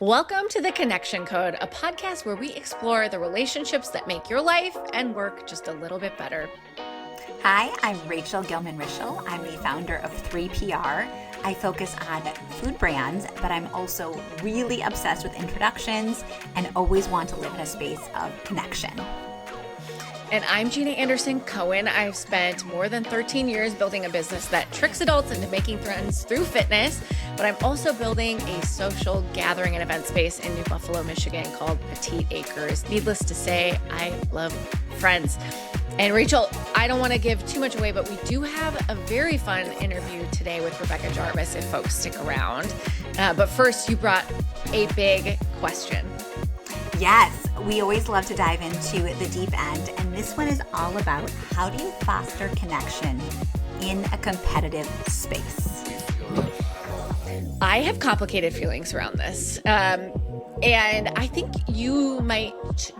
Welcome to The Connection Code, a podcast where we explore the relationships that make your life and work just a little bit better. Hi, I'm Rachel Gilman-Rischel. I'm the founder of 3PR. I focus on food brands, but I'm also really obsessed with introductions and always want to live in a space of connection. And I'm Jeana Anderson Cohen. I've spent more than 13 years building a business that tricks adults into making friends through fitness, but I'm also building a social gathering and event space in New Buffalo, Michigan called Petite Acres. Needless to say, I love friends. And Rachel, I don't want to give too much away, but we do have a very fun interview today with Rebecca Jarvis if folks stick around. But first, you brought a big question. Yes, we always love to dive into the deep end, and this one is all about how do you foster connection in a competitive space? I have complicated feelings around this, and I think you might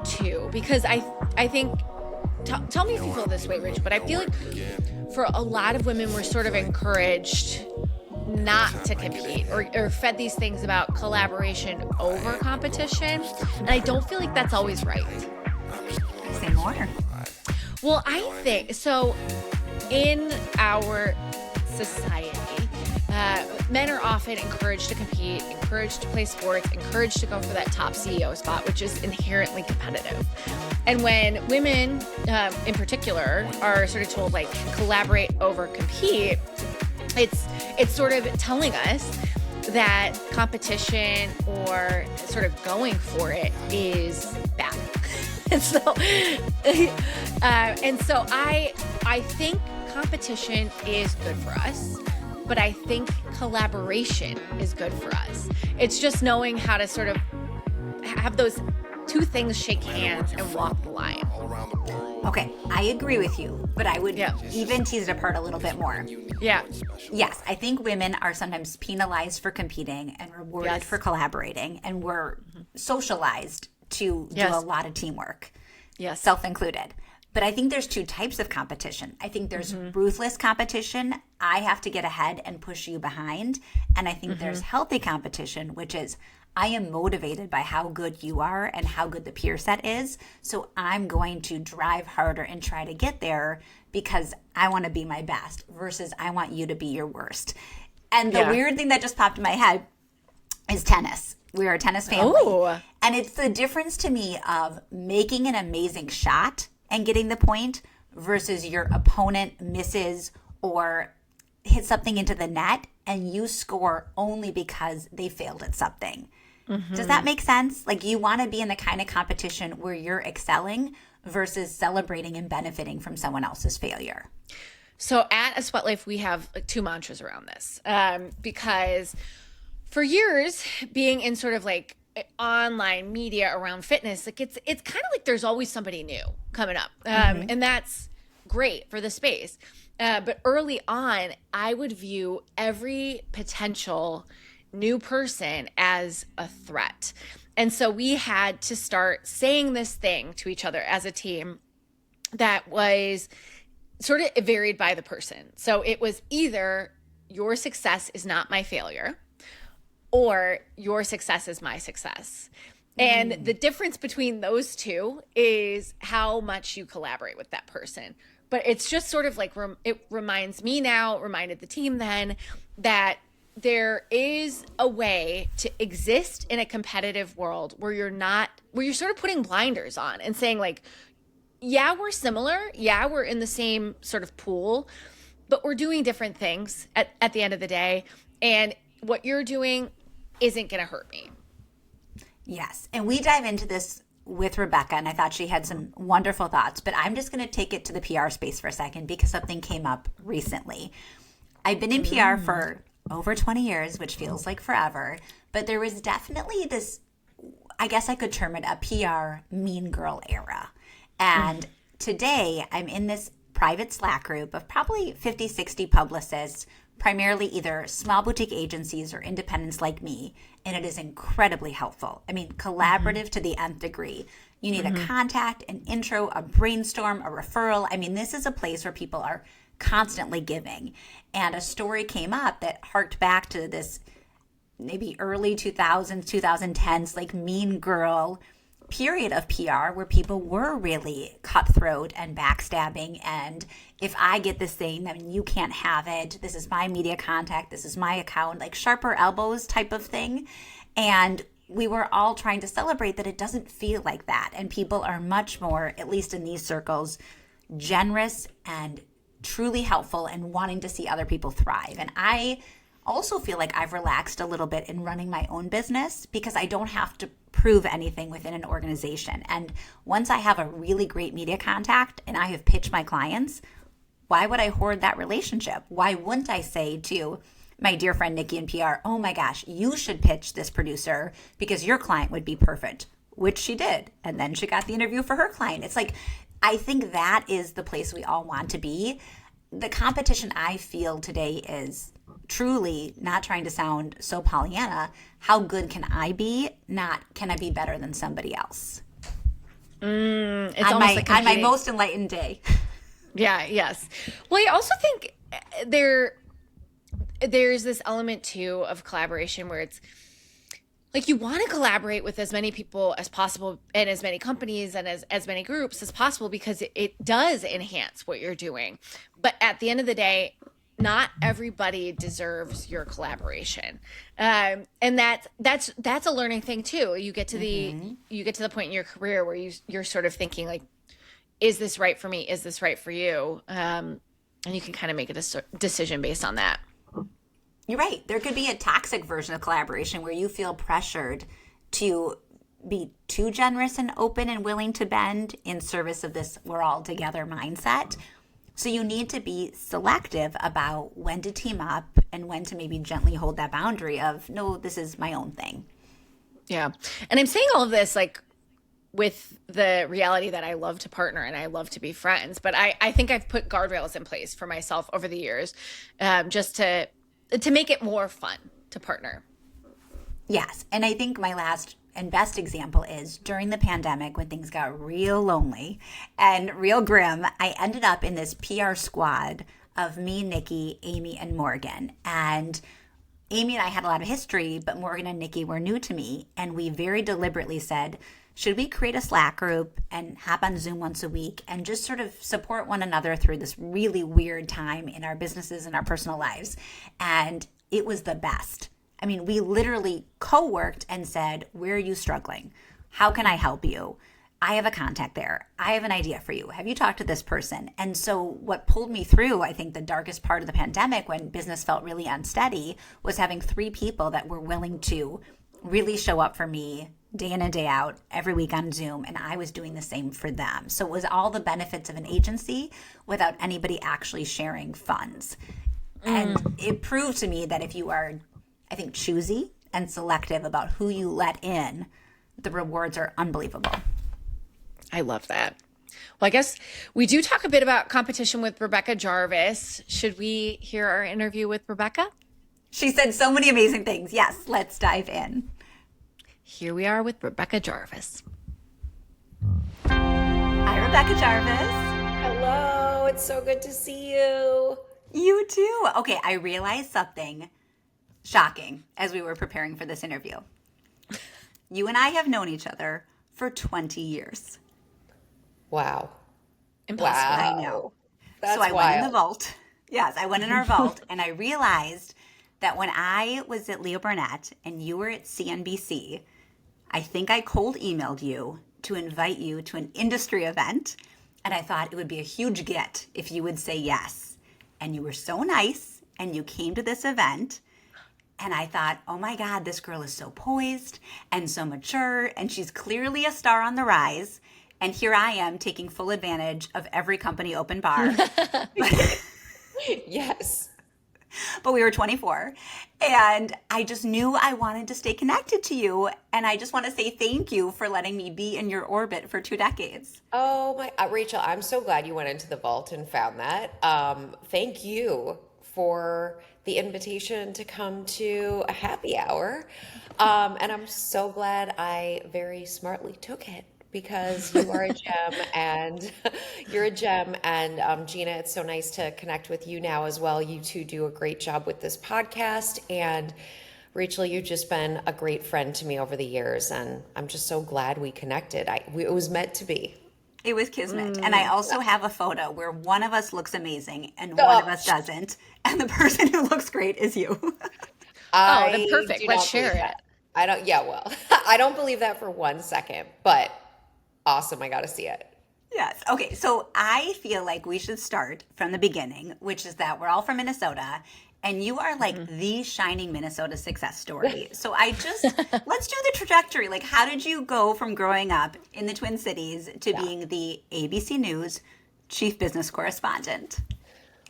too, because I think, tell me if you feel this way, Rich, but I feel like for a lot of women, we're sort of encouraged not to compete or fed these things about collaboration over competition. And I don't feel like that's always right. Say more. Well, I think so. In our society, men are often encouraged to compete, encouraged to play sports, encouraged to go for that top CEO spot, which is inherently competitive. And when women, in particular, are sort of told like collaborate over compete, it's sort of telling us that competition or sort of going for it is bad. And so I think competition is good for us, but I think collaboration is good for us. It's just knowing how to sort of have those two things shake hands and walk the line. Okay, I agree with you, but I would even tease it apart a little bit more. Yeah. Yes, I think women are sometimes penalized for competing and rewarded for collaborating, and we're socialized to do a lot of teamwork, self-included. But I think there's two types of competition. I think there's ruthless competition. I have to get ahead and push you behind. And I think there's healthy competition, which is I am motivated by how good you are and how good the peer set is. So I'm going to drive harder and try to get there because I want to be my best versus I want you to be your worst. And the weird thing that just popped in my head is tennis. We're a tennis family. Ooh. And it's the difference to me of making an amazing shot and getting the point versus your opponent misses or hits something into the net and you score only because they failed at something. Does that make sense? Like you want to be in the kind of competition where you're excelling versus celebrating and benefiting from someone else's failure. So at A Sweat Life, we have like two mantras around this because for years being in sort of like online media around fitness, like it's kind of like there's always somebody new coming up. And that's great for the space. But early on, I would view every potential new person as a threat. And so we had to start saying this thing to each other as a team that was sort of varied by the person. So it was either your success is not my failure or your success is my success. And the difference between those two is how much you collaborate with that person. But it's just sort of like, it reminds me now, reminded the team then, that there is a way to exist in a competitive world where you're sort of putting blinders on and saying like, yeah, we're similar. Yeah, we're in the same sort of pool, but we're doing different things at the end of the day. And what you're doing isn't going to hurt me. Yes. And we dive into this with Rebecca, and I thought she had some wonderful thoughts, but I'm just going to take it to the PR space for a second because something came up recently. I've been in PR for over 20 years, which feels like forever, but there was definitely this, I guess I could term it a PR mean girl era. And today I'm in this private Slack group of probably 50, 60 publicists, primarily either small boutique agencies or independents like me. And it is incredibly helpful. I mean, collaborative to the nth degree. You need a contact, an intro, a brainstorm, a referral. I mean, this is a place where people are constantly giving. And a story came up that harked back to this maybe early 2000s, 2010s, like mean girl period of PR where people were really cutthroat and backstabbing. And if I get this thing, then you can't have it. This is my media contact. This is my account, like sharper elbows type of thing. And we were all trying to celebrate that it doesn't feel like that. And people are much more, at least in these circles, generous and truly helpful and wanting to see other people thrive. And I also feel like I've relaxed a little bit in running my own business because I don't have to prove anything within an organization. And once I have a really great media contact and I have pitched my clients, why would I hoard that relationship? Why wouldn't I say to my dear friend Nikki in PR, oh my gosh, you should pitch this producer because your client would be perfect, which she did. And then she got the interview for her client. It's like, I think that is the place we all want to be. The competition I feel today is truly, not trying to sound so Pollyanna, how good can I be? Not can I be better than somebody else? It's on my most enlightened day. Yeah, yes. Well, I also think there's this element too of collaboration where it's like you want to collaborate with as many people as possible and as many companies and as many groups as possible because it does enhance what you're doing. But at the end of the day, not everybody deserves your collaboration, and that's a learning thing too. You get to the point in your career where you're sort of thinking like, is this right for me? Is this right for you? And you can kind of make a decision based on that. You're right. There could be a toxic version of collaboration where you feel pressured to be too generous and open and willing to bend in service of this we're all together mindset. So you need to be selective about when to team up and when to maybe gently hold that boundary of, no, this is my own thing. Yeah. And I'm saying all of this like with the reality that I love to partner and I love to be friends. But I think I've put guardrails in place for myself over the years just to make it more fun to partner. Yes. And I think my last and best example is during the pandemic when things got real lonely and real grim, I ended up in this PR squad of me, Nikki, Amy, and Morgan. And Amy and I had a lot of history, but Morgan and Nikki were new to me. And we very deliberately said, should we create a Slack group and hop on Zoom once a week and just sort of support one another through this really weird time in our businesses and our personal lives? And it was the best. I mean, we literally co-worked and said, where are you struggling? How can I help you? I have a contact there. I have an idea for you. Have you talked to this person? And so what pulled me through, I think the darkest part of the pandemic when business felt really unsteady was having 3 people that were willing to really show up for me day in and day out every week on Zoom. And I was doing the same for them. So it was all the benefits of an agency without anybody actually sharing funds. And it proved to me that if you are, I think, choosy and selective about who you let in, the rewards are unbelievable. I love that. Well, I guess we do talk a bit about competition with Rebecca Jarvis. Should we hear our interview with Rebecca? She said so many amazing things. Yes, let's dive in. Here we are with Rebecca Jarvis. Hi, Rebecca Jarvis. Hello, it's so good to see you. You too. Okay, I realized something shocking as we were preparing for this interview. You and I have known each other for 20 years. Wow. Impossible. Wow. I know. That's so I wild. went in the vault. Yes, I went in our vault and I realized that when I was at Leo Burnett and you were at CNBC, I think I cold emailed you to invite you to an industry event. And I thought it would be a huge get if you would say yes. And you were so nice and you came to this event. And I thought, oh my God, this girl is so poised and so mature. And she's clearly a star on the rise. And here I am taking full advantage of every company open bar. Yes. But we were 24. And I just knew I wanted to stay connected to you. And I just want to say thank you for letting me be in your orbit for 2 decades. Oh my, Rachel, I'm so glad you went into the vault and found that. Thank you for the invitation to come to a happy hour. And I'm so glad I very smartly took it because you are a gem and you're a gem. And Jeana, it's so nice to connect with you now as well. You two do a great job with this podcast. And Rachel, you've just been a great friend to me over the years, and I'm just so glad we connected. It was meant to be. It was kismet. And I also have a photo where one of us looks amazing and one of Oh, us doesn't. And the person who looks great is you. Oh, then I perfect. do Let's not share believe it. that. I don't, yeah, well, I don't believe that for 1 second, but awesome. I got to see it. Yes. Okay. So I feel like we should start from the beginning, which is that we're all from Minnesota and you are like the shining Minnesota success story. So let's do the trajectory. Like, how did you go from growing up in the Twin Cities to being the ABC News chief business correspondent?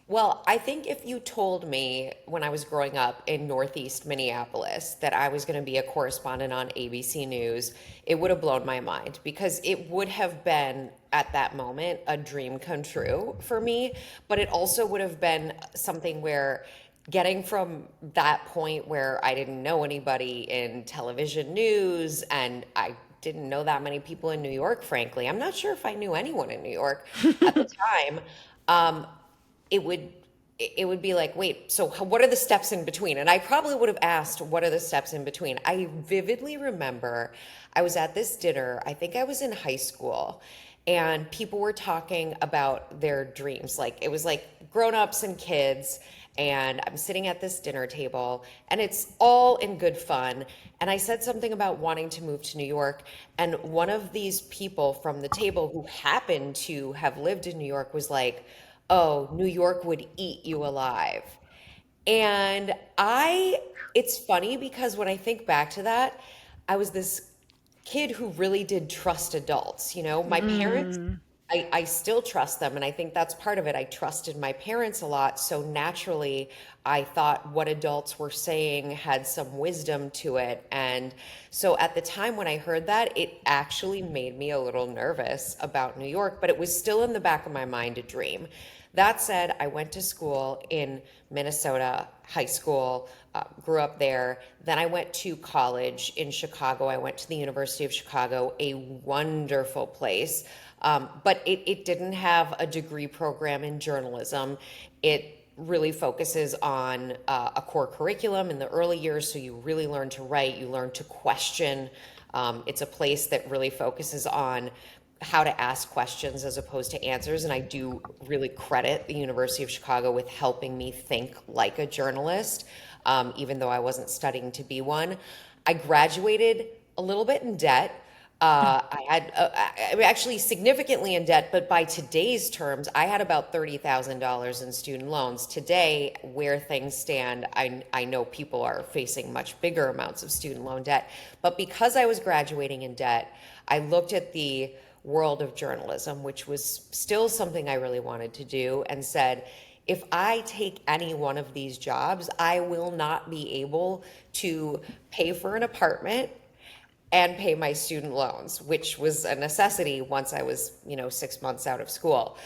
Well, I think if you told me when I was growing up in Northeast Minneapolis that I was going to be a correspondent on ABC News, it would have blown my mind because it would have been at that moment a dream come true for me. But it also would have been something where getting from that point where I didn't know anybody in television news and I didn't know that many people in New York, frankly. I'm not sure if I knew anyone in New York at the time. Um, it would it would be like, wait, so what are the steps in between? And I probably would have asked, what are the steps in between? I vividly remember I was at this dinner, I think I was in high school, and people were talking about their dreams. Like it was like grown-ups and kids, and I'm sitting at this dinner table, and it's all in good fun. And I said something about wanting to move to New York, and one of these people from the table who happened to have lived in New York was like, oh, New York would eat you alive. And it's funny because when I think back to that, I was this kid who really did trust adults. You know, my parents, I still trust them. And I think that's part of it. I trusted my parents a lot. So naturally, I thought what adults were saying had some wisdom to it. And so at the time when I heard that, it actually made me a little nervous about New York, but it was still in the back of my mind a dream. That said, I went to school in Minnesota, high school, grew up there. Then I went to college in Chicago. I went to the University of Chicago, a wonderful place. But it didn't have a degree program in journalism. It really focuses on a core curriculum in the early years. So you really learn to write, you learn to question. It's a place that really focuses on how to ask questions as opposed to answers. And I do really credit the University of Chicago with helping me think like a journalist, even though I wasn't studying to be one. I graduated a little bit in debt. I'm actually significantly in debt, but by today's terms, I had about $30,000 in student loans. Today, where things stand, I know people are facing much bigger amounts of student loan debt. But because I was graduating in debt, I looked at the world of journalism, which was still something I really wanted to do, and said, if I take any one of these jobs, I will not be able to pay for an apartment and pay my student loans, which was a necessity once I was, 6 months out of school.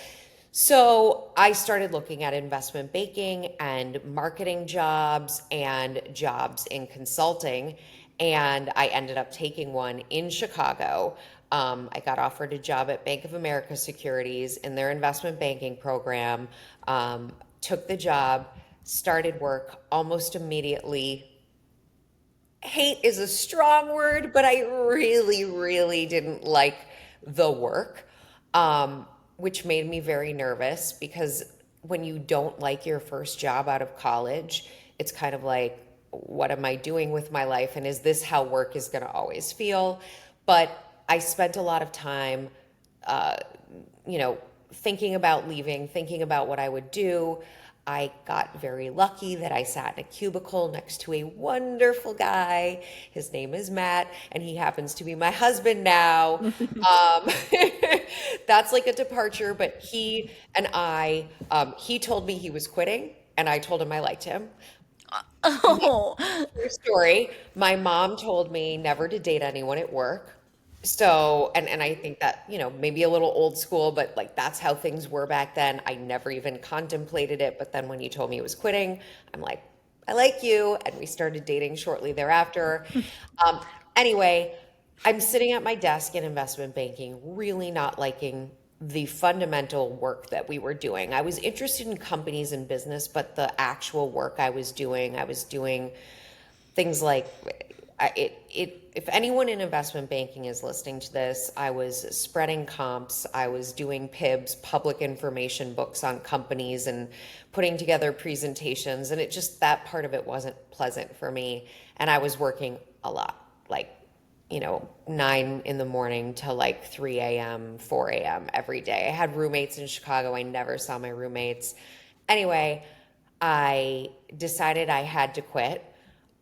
So I started looking at investment banking and marketing jobs and jobs in consulting. And I ended up taking one in Chicago. I got offered a job at Bank of America Securities in their investment banking program, took the job, started work almost immediately. Hate is a strong word, but I really, really didn't like the work, which made me very nervous because when you don't like your first job out of college, it's kind of like, what am I doing with my life? And is this how work is going to always feel? But I spent a lot of time, thinking about leaving, thinking about what I would do. I got very lucky that I sat in a cubicle next to a wonderful guy. His name is Matt, and he happens to be my husband now. That's like a departure, but he told me he was quitting, and I told him I liked him. Oh, True story. My mom told me never to date anyone at work. So, and I think that, maybe a little old school, but like that's how things were back then. I never even contemplated it. But then when you told me he was quitting, I'm like, I like you. And we started dating shortly thereafter. Anyway, I'm sitting at my desk in investment banking, really not liking the fundamental work that we were doing. I was interested in companies and business, but the actual work I was doing things like if anyone in investment banking is listening to this, I was spreading comps, I was doing PIBs, public information books on companies, and putting together presentations, and it just, that part of it wasn't pleasant for me. And I was working a lot, like, 9 in the morning to like 3 a.m., 4 a.m. every day. I had roommates in Chicago. I never saw my roommates. Anyway, I decided I had to quit.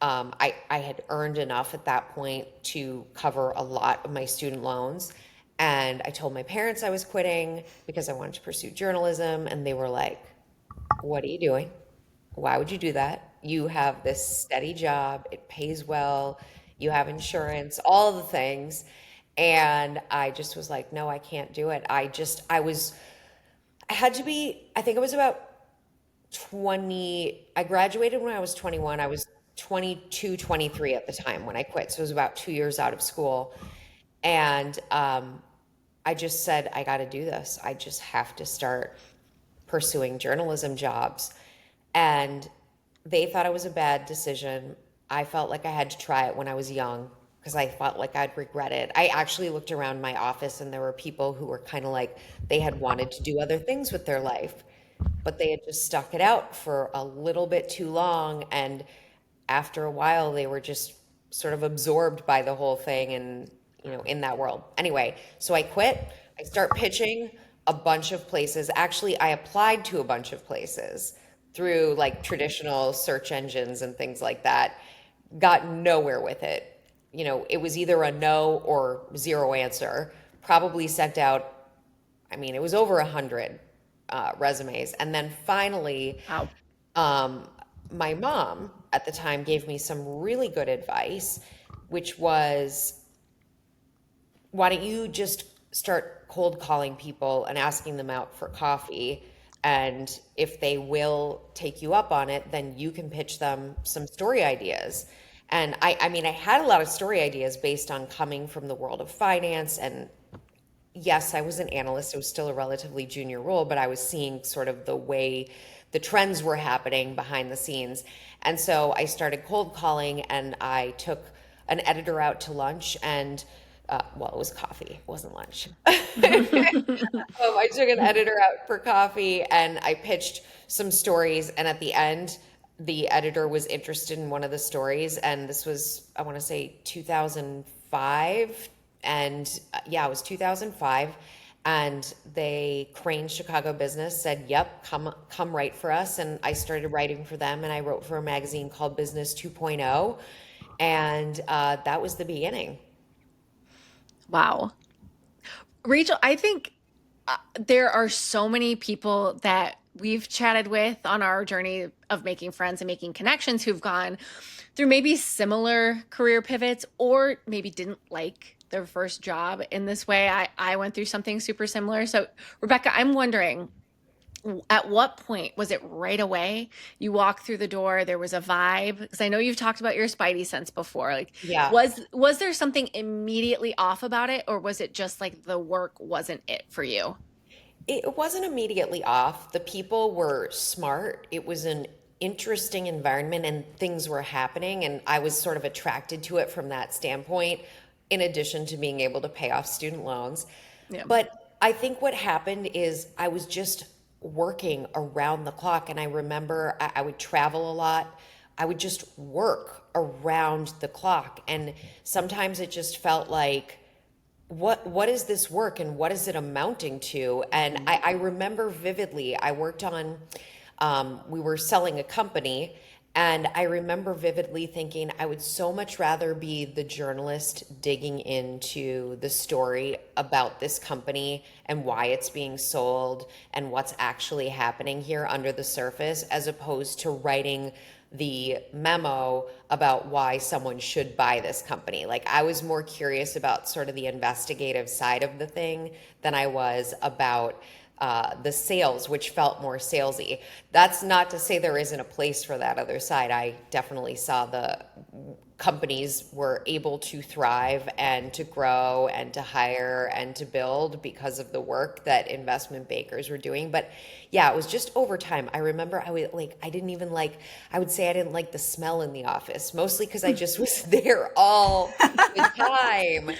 I had earned enough at that point to cover a lot of my student loans. And I told my parents I was quitting because I wanted to pursue journalism. And they were like, "What are you doing? Why would you do that? You have this steady job, it pays well, you have insurance, all the things." And I just was like, no, I can't do it. I had to be, I think it was about 20, I graduated when I was 21. I was 22, 23 at the time when I quit. So it was about 2 years out of school. And I just said, I got to do this. I just have to start pursuing journalism jobs. And they thought it was a bad decision. I felt like I had to try it when I was young because I felt like I'd regret it. I actually looked around my office and there were people who were kind of like they had wanted to do other things with their life, but they had just stuck it out for a little bit too long. And after a while, they were just sort of absorbed by the whole thing and, in that world. Anyway, so I quit. I start pitching a bunch of places. Actually, I applied to a bunch of places through like traditional search engines and things like that. Got nowhere with it. It was either a no or zero answer. Probably sent out, it was over 100 resumes. And then finally, Wow. my mom at the time gave me some really good advice, which was, why don't you just start cold calling people and asking them out for coffee? And if they will take you up on it, then you can pitch them some story ideas. And I had a lot of story ideas based on coming from the world of finance. And yes, I was an analyst. It was still a relatively junior role, but I was seeing sort of the way the trends were happening behind the scenes. And so I started cold calling and I took an editor out to lunch and well, it was coffee, it wasn't lunch. I took an editor out for coffee and I pitched some stories. And at the end, the editor was interested in one of the stories. And this was, I want to say 2005. And yeah, it was 2005. And Crane Chicago Business said, yep, come write for us. And I started writing for them and I wrote for a magazine called Business 2.0. And that was the beginning. Wow. Rachel, I think there are so many people that we've chatted with on our journey of making friends and making connections who've gone through maybe similar career pivots or maybe didn't like their first job in this way. I went through something super similar. So, Rebecca, I'm wondering, at what point was it right away you walked through the door, there was a vibe? Because I know you've talked about your spidey sense before. Like, Yeah. was there something immediately off about it, or was it just like the work wasn't it for you? It wasn't immediately off. The people were smart. It was an interesting environment and things were happening. And I was sort of attracted to it from that standpoint, in addition to being able to pay off student loans. Yeah. But I think what happened is I was just working around the clock. And I remember I would travel a lot. I would just work around the clock. And sometimes it just felt like, what is this work and what is it amounting to? And I remember vividly, I worked on, we were selling a company, and I remember vividly thinking I would so much rather be the journalist digging into the story about this company and why it's being sold and what's actually happening here under the surface, as opposed to writing the memo about why someone should buy this company. Like, I was more curious about sort of the investigative side of the thing than I was about the sales, which felt more salesy. That's not to say there isn't a place for that other side. I definitely saw the companies were able to thrive and to grow and to hire and to build because of the work that investment bankers were doing. But yeah, it was just over time. I remember I would I would say I didn't like the smell in the office, mostly because I just was there all the time.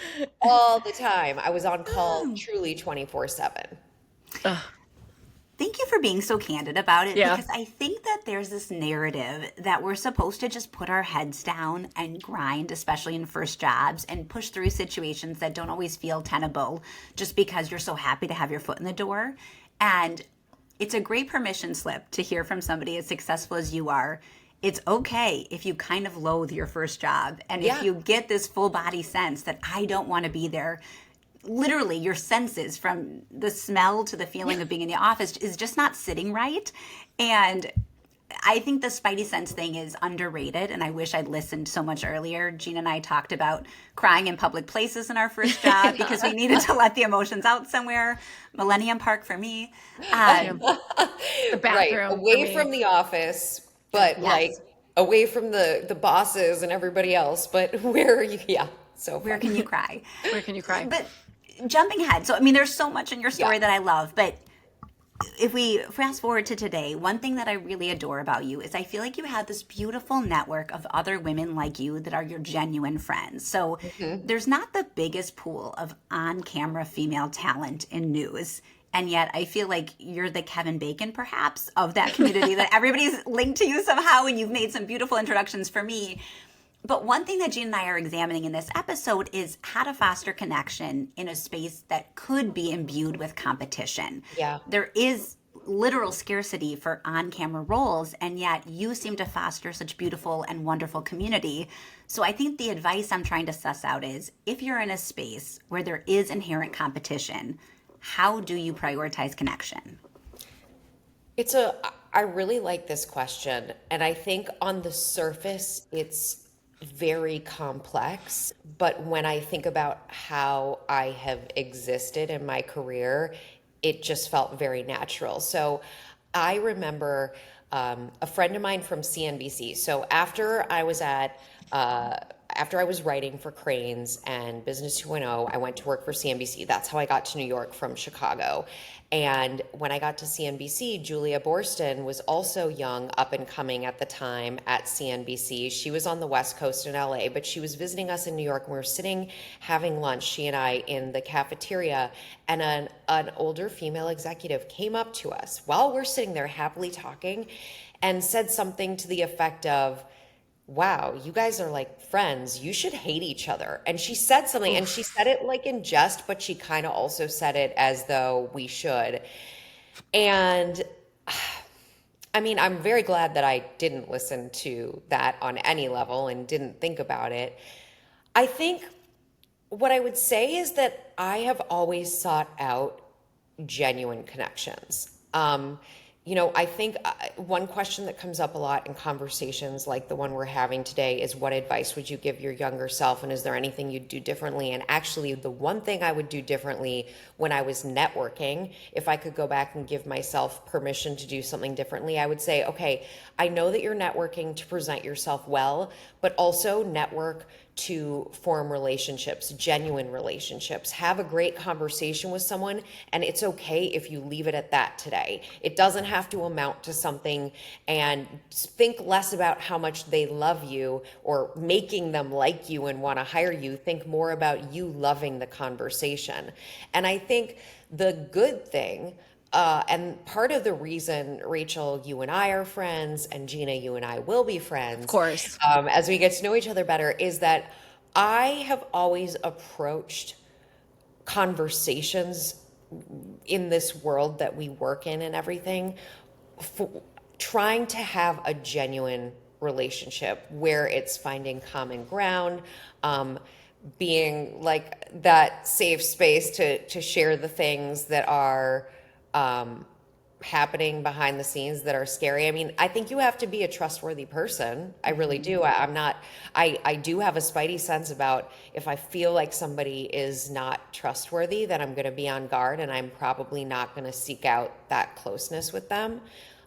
All the time. I was on call truly 24/7. Thank you for being so candid about it, Yeah. because I think that there's this narrative that we're supposed to just put our heads down and grind, especially in first jobs, and push through situations that don't always feel tenable just because you're so happy to have your foot in the door. And it's a great permission slip to hear from somebody as successful as you are. It's okay if you kind of loathe your first job, and if you get this full body sense that I don't want to be there. Literally, your senses, from the smell to the feeling of being in the office, is just not sitting right. And I think the spidey sense thing is underrated, and I wish I'd listened so much earlier. Jeana and I talked about crying in public places in our first job because we needed to let the emotions out somewhere. Millennium Park for me. The Right. bathroom. for Away me. from the office, but away from the bosses and everybody else. But where are you? Yeah. So Where fun. can you cry? Where can you cry? But jumping ahead, so I mean, there's so much in your story that I love, but if we fast forward to today, one thing that I really adore about you is I feel like you have this beautiful network of other women like you that are your genuine friends. So there's not the biggest pool of on-camera female talent in news. And yet I feel like you're the Kevin Bacon, perhaps, of that community, that everybody's linked to you somehow, and you've made some beautiful introductions for me. But one thing that Jeana and I are examining in this episode is how to foster connection in a space that could be imbued with competition. Yeah. There is literal scarcity for on-camera roles, and yet you seem to foster such beautiful and wonderful community. So I think the advice I'm trying to suss out is, if you're in a space where there is inherent competition, how do you prioritize connection? I really like this question. And I think on the surface, it's very complex. But when I think about how I have existed in my career, it just felt very natural. So I remember a friend of mine from CNBC. So after I was writing for Cranes and Business 2.0, I went to work for CNBC. That's how I got to New York from Chicago. And when I got to CNBC, Julia Borston was also young, up and coming at the time at CNBC. She was on the West Coast in LA, but she was visiting us in New York. And we were sitting having lunch, she and I, in the cafeteria, and an older female executive came up to us while we're sitting there happily talking and said something to the effect of, "Wow, you guys are like friends. You should hate each other." And she said something, and she said it like in jest, but she kind of also said it as though we should. And I mean, I'm very glad that I didn't listen to that on any level and didn't think about it. I think what I would say is that I have always sought out genuine connections. I think one question that comes up a lot in conversations like the one we're having today is, what advice would you give your younger self? And is there anything you'd do differently? And actually, the one thing I would do differently when I was networking, if I could go back and give myself permission to do something differently, I would say, okay, I know that you're networking to present yourself well, but also network to form relationships, genuine relationships. Have a great conversation with someone, and it's okay if you leave it at that today. It doesn't have to amount to something, and think less about how much they love you or making them like you and want to hire you. Think more about you loving the conversation. And I think the good thing, and part of the reason, Rachel, you and I are friends, and Jeana, you and I will be friends, Of course. as we get to know each other better, is that I have always approached conversations in this world that we work in and everything, trying to have a genuine relationship where it's finding common ground, being like that safe space to share the things that are happening behind the scenes that are scary. I mean, I think you have to be a trustworthy person. I really do. I'm not, I do have a spidey sense about if I feel like somebody is not trustworthy, then I'm going to be on guard and I'm probably not going to seek out that closeness with them.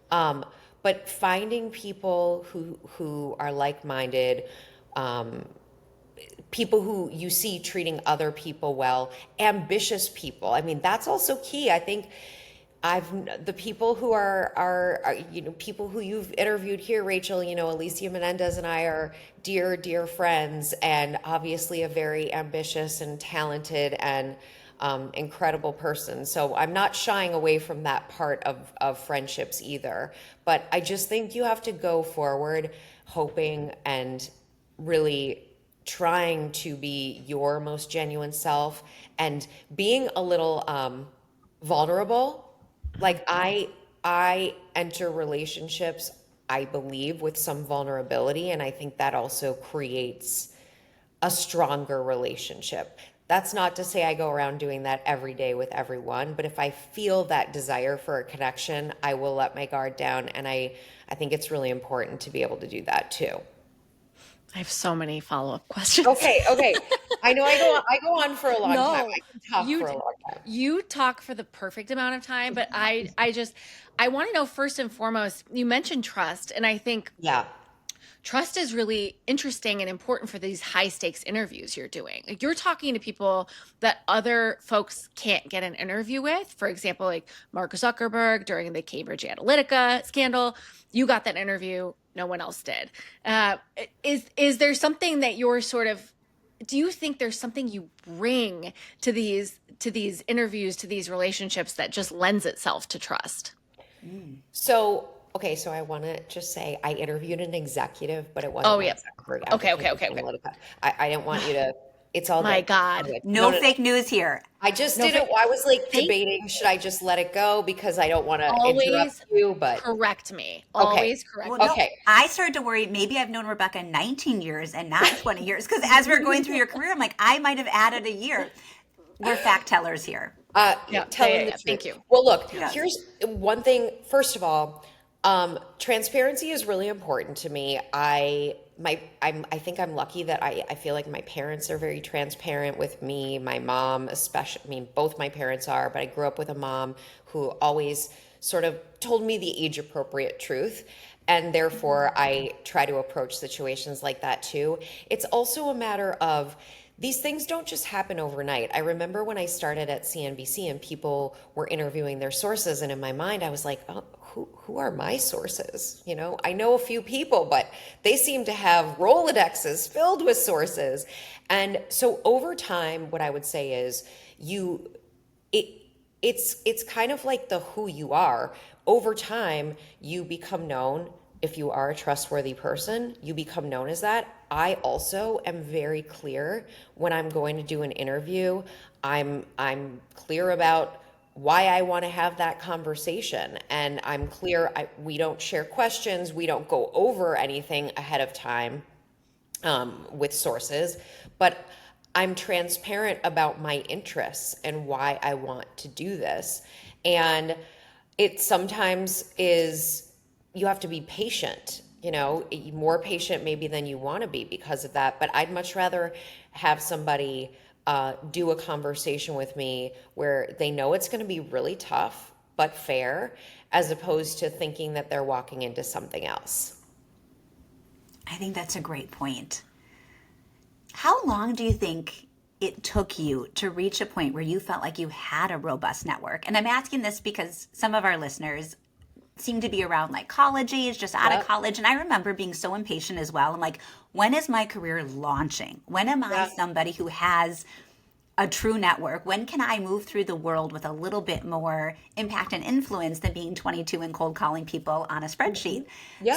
But finding people who are like-minded, people who you see treating other people well, ambitious people. I mean, that's also key. I think the people who are people who you've interviewed here, Rachel, Alicia Menendez and I are dear friends, and obviously a very ambitious and talented and incredible person. So I'm not shying away from that part of friendships either. But I just think you have to go forward hoping and really trying to be your most genuine self and being a little vulnerable. Like I enter relationships, I believe, with some vulnerability, and I think that also creates a stronger relationship. That's not to say I go around doing that every day with everyone, but if I feel that desire for a connection, I will let my guard down, and I think it's really important to be able to do that too. I have so many follow-up questions. Okay. I know I go on for a long time. I can talk for a long time. You talk for the perfect amount of time, but I want to know first and foremost, you mentioned trust, and I think Yeah. trust is really interesting and important for these high stakes interviews you're doing. Like, you're talking to people that other folks can't get an interview with. For example, like Mark Zuckerberg during the Cambridge Analytica scandal, you got that interview, no one else did. Is there something that you're sort of, do you think there's something you bring to these interviews, to these relationships that just lends itself to trust? So I want to just say I interviewed an executive, but it wasn't Mark Zuckerberg. Okay. I didn't want you to. It's all My good. God. All good. No fake news here. I just didn't. I was like debating, should I just let it go because I don't want to interrupt you, but correct me. Okay. Always correct Well, me. no, Okay. I started to worry, maybe I've known Rebecca 19 years and not 20 years. Because as we're going through your career, I'm like, I might have added a year. We're fact tellers here. Telling the truth. Thank you. Well, look, here's one thing. First of all, transparency is really important to me. I think I'm lucky that I feel like my parents are very transparent with me. My mom, especially, I mean, both my parents are, but I grew up with a mom who always sort of told me the age appropriate truth. And therefore, I try to approach situations like that too. It's also a matter of, these things don't just happen overnight. I remember when I started at CNBC and people were interviewing their sources, and in my mind, I was like, oh, who are my sources? I know a few people, but they seem to have Rolodexes filled with sources. And so over time, what I would say is it's kind of like the who you are. Over time, you become known. If you are a trustworthy person, you become known as that. I also am very clear when I'm going to do an interview. I'm clear about why I want to have that conversation, and I'm clear. We don't share questions. We don't go over anything ahead of time with sources, but I'm transparent about my interests and why I want to do this. And it sometimes is, you have to be patient, more patient maybe than you want to be because of that. But I'd much rather have somebody do a conversation with me where they know it's going to be really tough but fair, as opposed to thinking that they're walking into something else. I think that's a great point. How long do you think it took you to reach a point where you felt like you had a robust network? And I'm asking this because some of our listeners seem to be around like college age, just out of college. And I remember being so impatient as well. I'm like, when is my career launching? When am I somebody who has a true network? When can I move through the world with a little bit more impact and influence than being 22 and cold calling people on a spreadsheet?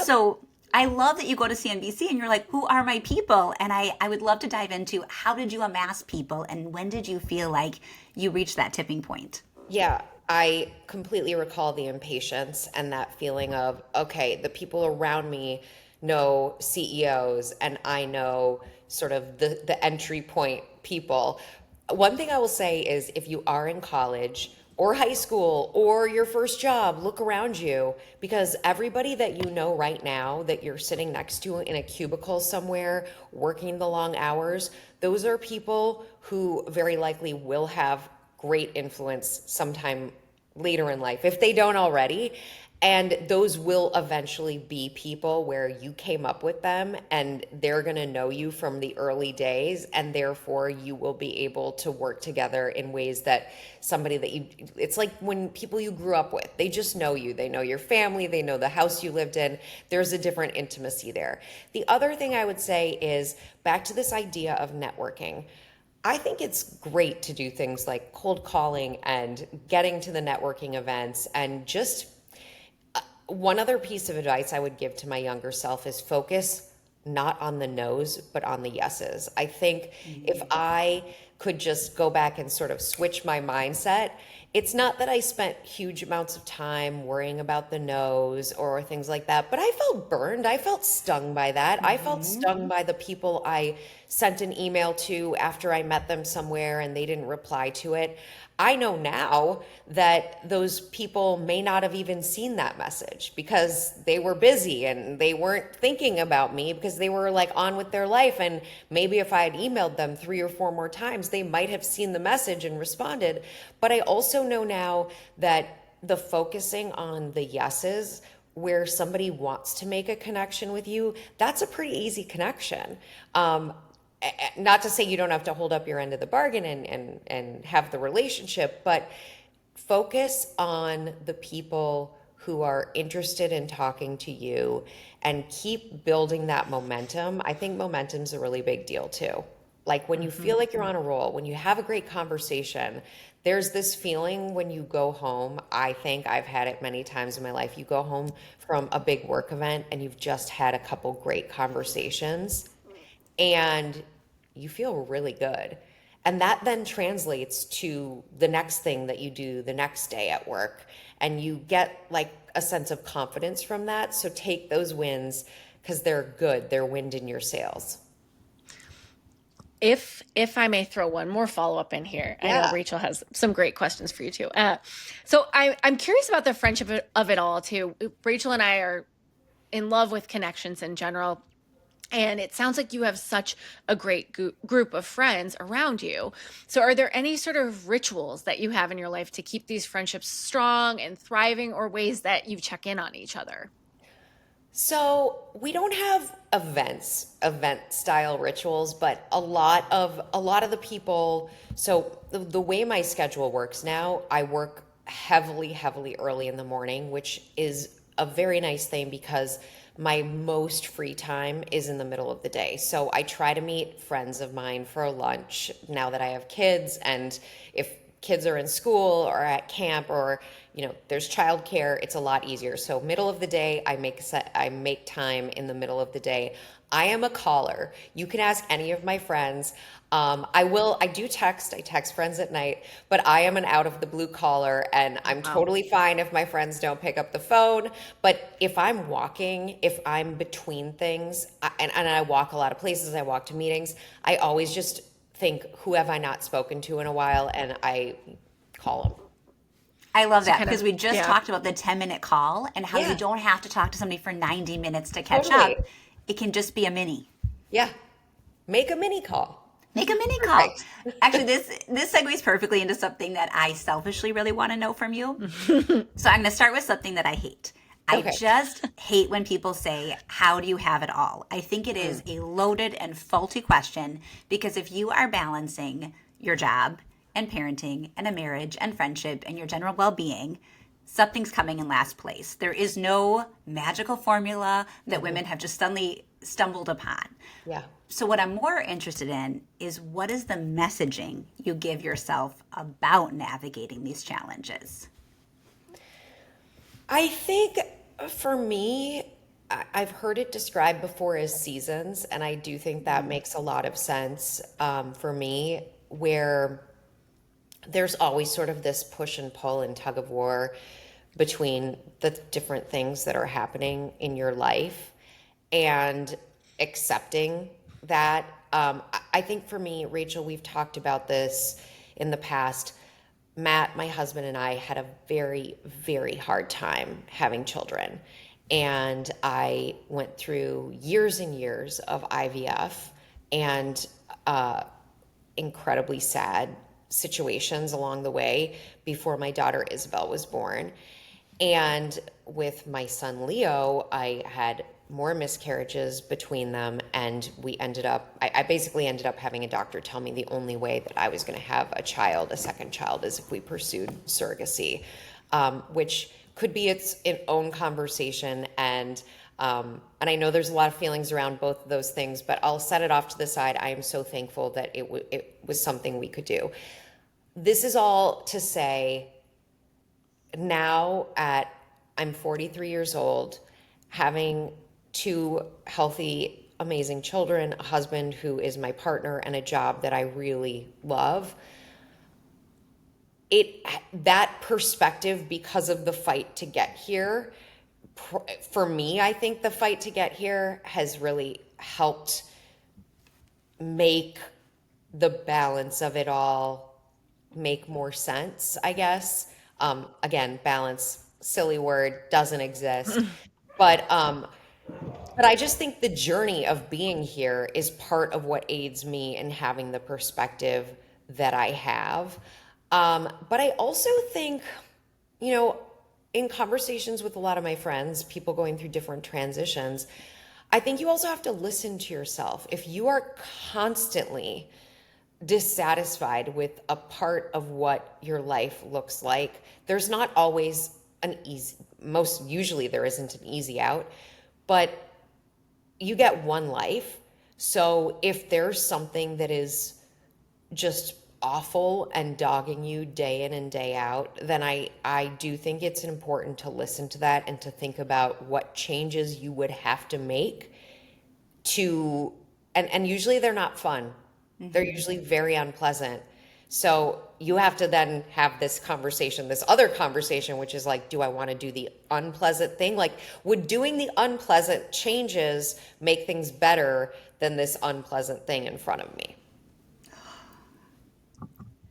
So I love that you go to CNBC and you're like, who are my people? And I would love to dive into, how did you amass people, and when did you feel like you reached that tipping point? Yeah, I completely recall the impatience and that feeling of, okay, the people around me know CEOs and I know sort of the entry point people. One thing I will say is, if you are in college, or high school or your first job, look around you, because everybody that you know right now that you're sitting next to in a cubicle somewhere working the long hours, those are people who very likely will have great influence sometime later in life if they don't already. And those will eventually be people where you came up with them and they're going to know you from the early days. And therefore, you will be able to work together in ways that somebody that you, it's like when people you grew up with, they just know you. They know your family, they know the house you lived in. There's a different intimacy there. The other thing I would say is back to this idea of networking. I think it's great to do things like cold calling and getting to the networking events. And just one other piece of advice I would give to my younger self is focus not on the no's, but on the yeses. I think if I could just go back and sort of switch my mindset, it's not that I spent huge amounts of time worrying about the no's or things like that, but I felt burned. I felt stung by that. I felt stung by the people I sent an email to after I met them somewhere and they didn't reply to it. I know now that those people may not have even seen that message because they were busy and they weren't thinking about me because they were like on with their life. And maybe if I had emailed them 3 or 4 more times, they might have seen the message and responded. But I also know now that the focusing on the yeses, where somebody wants to make a connection with you, that's a pretty easy connection. Not to say you don't have to hold up your end of the bargain and have the relationship, but focus on the people who are interested in talking to you and keep building that momentum. I think momentum's a really big deal too. Like when you feel like you're on a roll, when you have a great conversation, there's this feeling when you go home. I think I've had it many times in my life. You go home from a big work event and you've just had a couple great conversations and you feel really good. And that then translates to the next thing that you do the next day at work. And you get like a sense of confidence from that. So take those wins because they're good. They're wind in your sails. If I may throw one more follow-up in here, I know Yeah. Rachel has some great questions for you too. So I'm curious about the friendship of it all too. Rachel and I are in love with connections in general. And it sounds like you have such a great group of friends around you. So are there any sort of rituals that you have in your life to keep these friendships strong and thriving, or ways that you check in on each other? So we don't have event style rituals, but a lot of the people. So the way my schedule works now, I work heavily early in the morning, which is a very nice thing because my most free time is in the middle of the day. So I try to meet friends of mine for lunch now that I have kids, and if kids are in school or at camp or there's childcare, it's a lot easier. So middle of the day, I make time in the middle of the day. I am a caller. You can ask any of my friends. I do text. I text friends at night, but I am an out of the blue caller, and I'm totally fine if my friends don't pick up the phone. But if I'm walking, if I'm between things, and I walk a lot of places, I walk to meetings, I always just think, who have I not spoken to in a while? And I call them. I love that kind of- because we just yeah. talked about the 10-minute call and how Yeah. you don't have to talk to somebody for 90 minutes to catch Totally. up. It can just be a mini. Yeah. Make a mini call. Make a mini call. Perfect. Actually, this segues perfectly into something that I selfishly really want to know from you. So I'm going to start with something that I hate. I Okay. just hate when people say, how do you have it all? I think it is a loaded and faulty question because if you are balancing your job and parenting and a marriage and friendship and your general well-being, something's coming in last place. There is no magical formula that women have just suddenly stumbled upon. Yeah. So what I'm more interested in is what is the messaging you give yourself about navigating these challenges? I think for me, I've heard it described before as seasons, and I do think that makes a lot of sense for me, where there's always sort of this push and pull and tug of war between the different things that are happening in your life and accepting that. I think for me, Rachel, we've talked about this in the past. Matt, my husband, and I had a very, very hard time having children. And I went through years and years of IVF and incredibly sad situations along the way before my daughter Isabel was born. And with my son Leo, I had more miscarriages between them, and I basically ended up having a doctor tell me the only way that I was going to have a second child, is if we pursued surrogacy, which could be its own conversation. And I know there's a lot of feelings around both of those things, but I'll set it off to the side. I am so thankful that it was something we could do. This is all to say, now I'm 43 years old, having two healthy, amazing children, a husband who is my partner, and a job that I really love. That perspective, because of the fight to get here, for me, I think the fight to get here has really helped make the balance of it all make more sense, I guess. Again, balance, silly word, doesn't exist. But I just think the journey of being here is part of what aids me in having the perspective that I have. But I also think, in conversations with a lot of my friends, people going through different transitions, I think you also have to listen to yourself. If you are constantly dissatisfied with a part of what your life looks like, there's not always usually there isn't an easy out, but you get one life. So if there's something that is just awful and dogging you day in and day out, then I do think it's important to listen to that and to think about what changes you would have to make and usually they're not fun. Mm-hmm. They're usually very unpleasant. So you have to then have this other conversation, which is like, do I want to do the unpleasant thing? Like, would doing the unpleasant changes make things better than this unpleasant thing in front of me?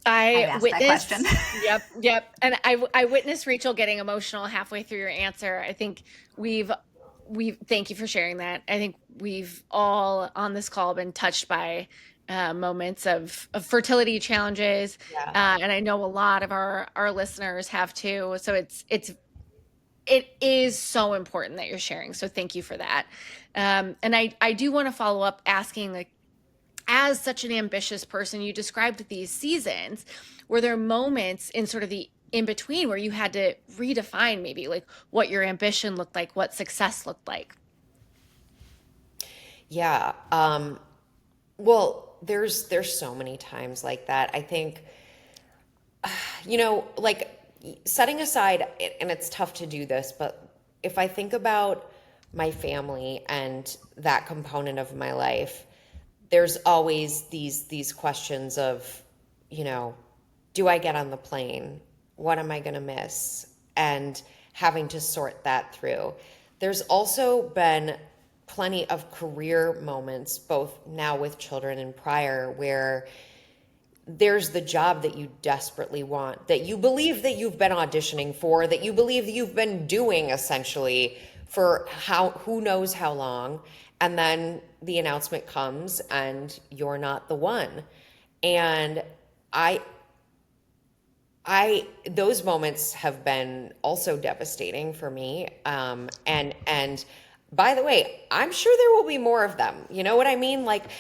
I witnessed that question. Yep. And I witnessed Rachel getting emotional halfway through your answer. I think thank you for sharing that. I think we've all on this call been touched by moments of fertility challenges. Yeah. And I know a lot of our listeners have too. So it is so important that you're sharing. So thank you for that. And I do want to follow up asking, like, as such an ambitious person, you described these seasons. Were there moments in sort of the in between where you had to redefine maybe like what your ambition looked like, what success looked like? Yeah. Well, there's so many times like that. I think, like setting aside, and it's tough to do this, but if I think about my family and that component of my life, there's always these questions of, do I get on the plane? What am I going to miss? And having to sort that through. There's also been plenty of career moments, both now with children and prior, where there's the job that you desperately want, that you believe that you've been auditioning for, that you believe that you've been doing essentially for who knows how long. And then the announcement comes and you're not the one. And those moments have been also devastating for me. And by the way, I'm sure there will be more of them. You know what I mean? Like,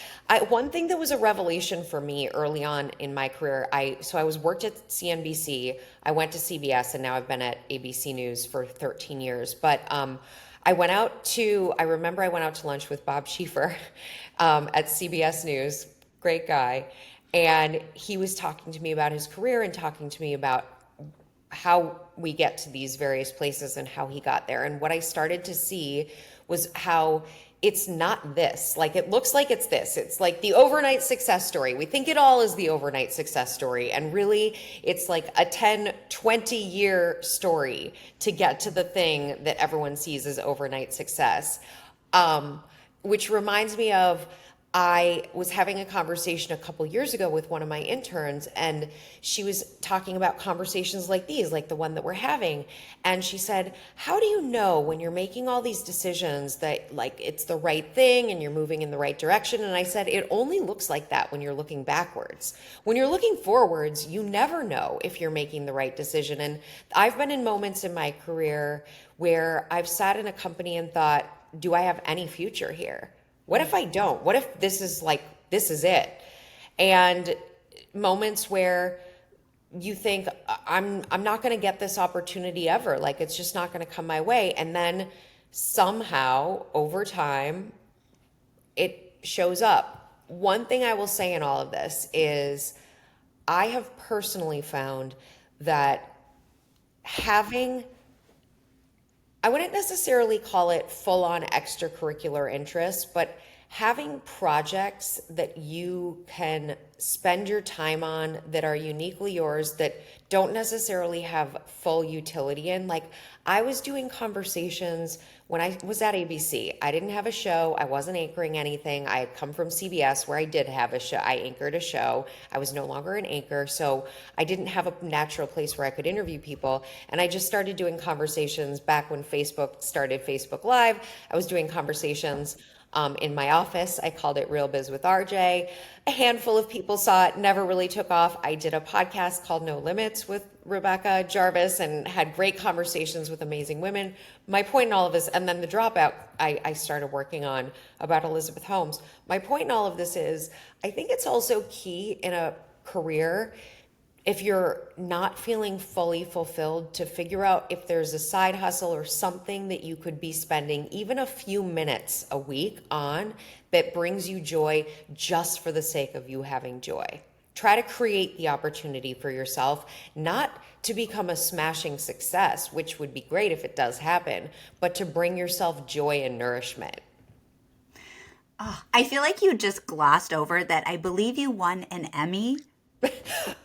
one thing that was a revelation for me early on in my career, I worked at CNBC, I went to CBS, and now I've been at ABC News for 13 years. But I remember I went out to lunch with Bob Schieffer at CBS News, great guy. And he was talking to me about his career and talking to me about how we get to these various places and how he got there. And what I started to see was how it's not this. Like, it looks like it's this. It's like the overnight success story. We think it all is the overnight success story. And really, it's like a 10, 20-year story to get to the thing that everyone sees as overnight success. Which reminds me of, I was having a conversation a couple years ago with one of my interns, and she was talking about conversations like these, like the one that we're having. And she said, how do you know when you're making all these decisions that like it's the right thing and you're moving in the right direction? And I said, it only looks like that when you're looking backwards. When you're looking forwards, you never know if you're making the right decision. And I've been in moments in my career where I've sat in a company and thought, do I have any future here? What if I don't? What if this is it? And moments where you think I'm not going to get this opportunity ever. Like it's just not going to come my way. And then somehow over time it shows up. One thing I will say in all of this is I have personally found that having, I wouldn't necessarily call it full on extracurricular interests, but having projects that you can spend your time on that are uniquely yours, that don't necessarily have full utility in. Like I was doing conversations when I was at ABC. I didn't have a show. I wasn't anchoring anything. I had come from CBS where I did have a show. I anchored a show. I was no longer an anchor. So I didn't have a natural place where I could interview people. And I just started doing conversations back when Facebook started Facebook Live. I was doing conversations in my office. I called it Real Biz with RJ. A handful of people saw it, never really took off. I did a podcast called No Limits with Rebecca Jarvis and had great conversations with amazing women. My point in all of this, and then the Dropout I started working on about Elizabeth Holmes. My point in all of this is, I think it's also key in a career, if you're not feeling fully fulfilled, to figure out if there's a side hustle or something that you could be spending even a few minutes a week on that brings you joy just for the sake of you having joy. Try to create the opportunity for yourself, not to become a smashing success, which would be great if it does happen, but to bring yourself joy and nourishment. Oh, I feel like you just glossed over that I believe you won an Emmy.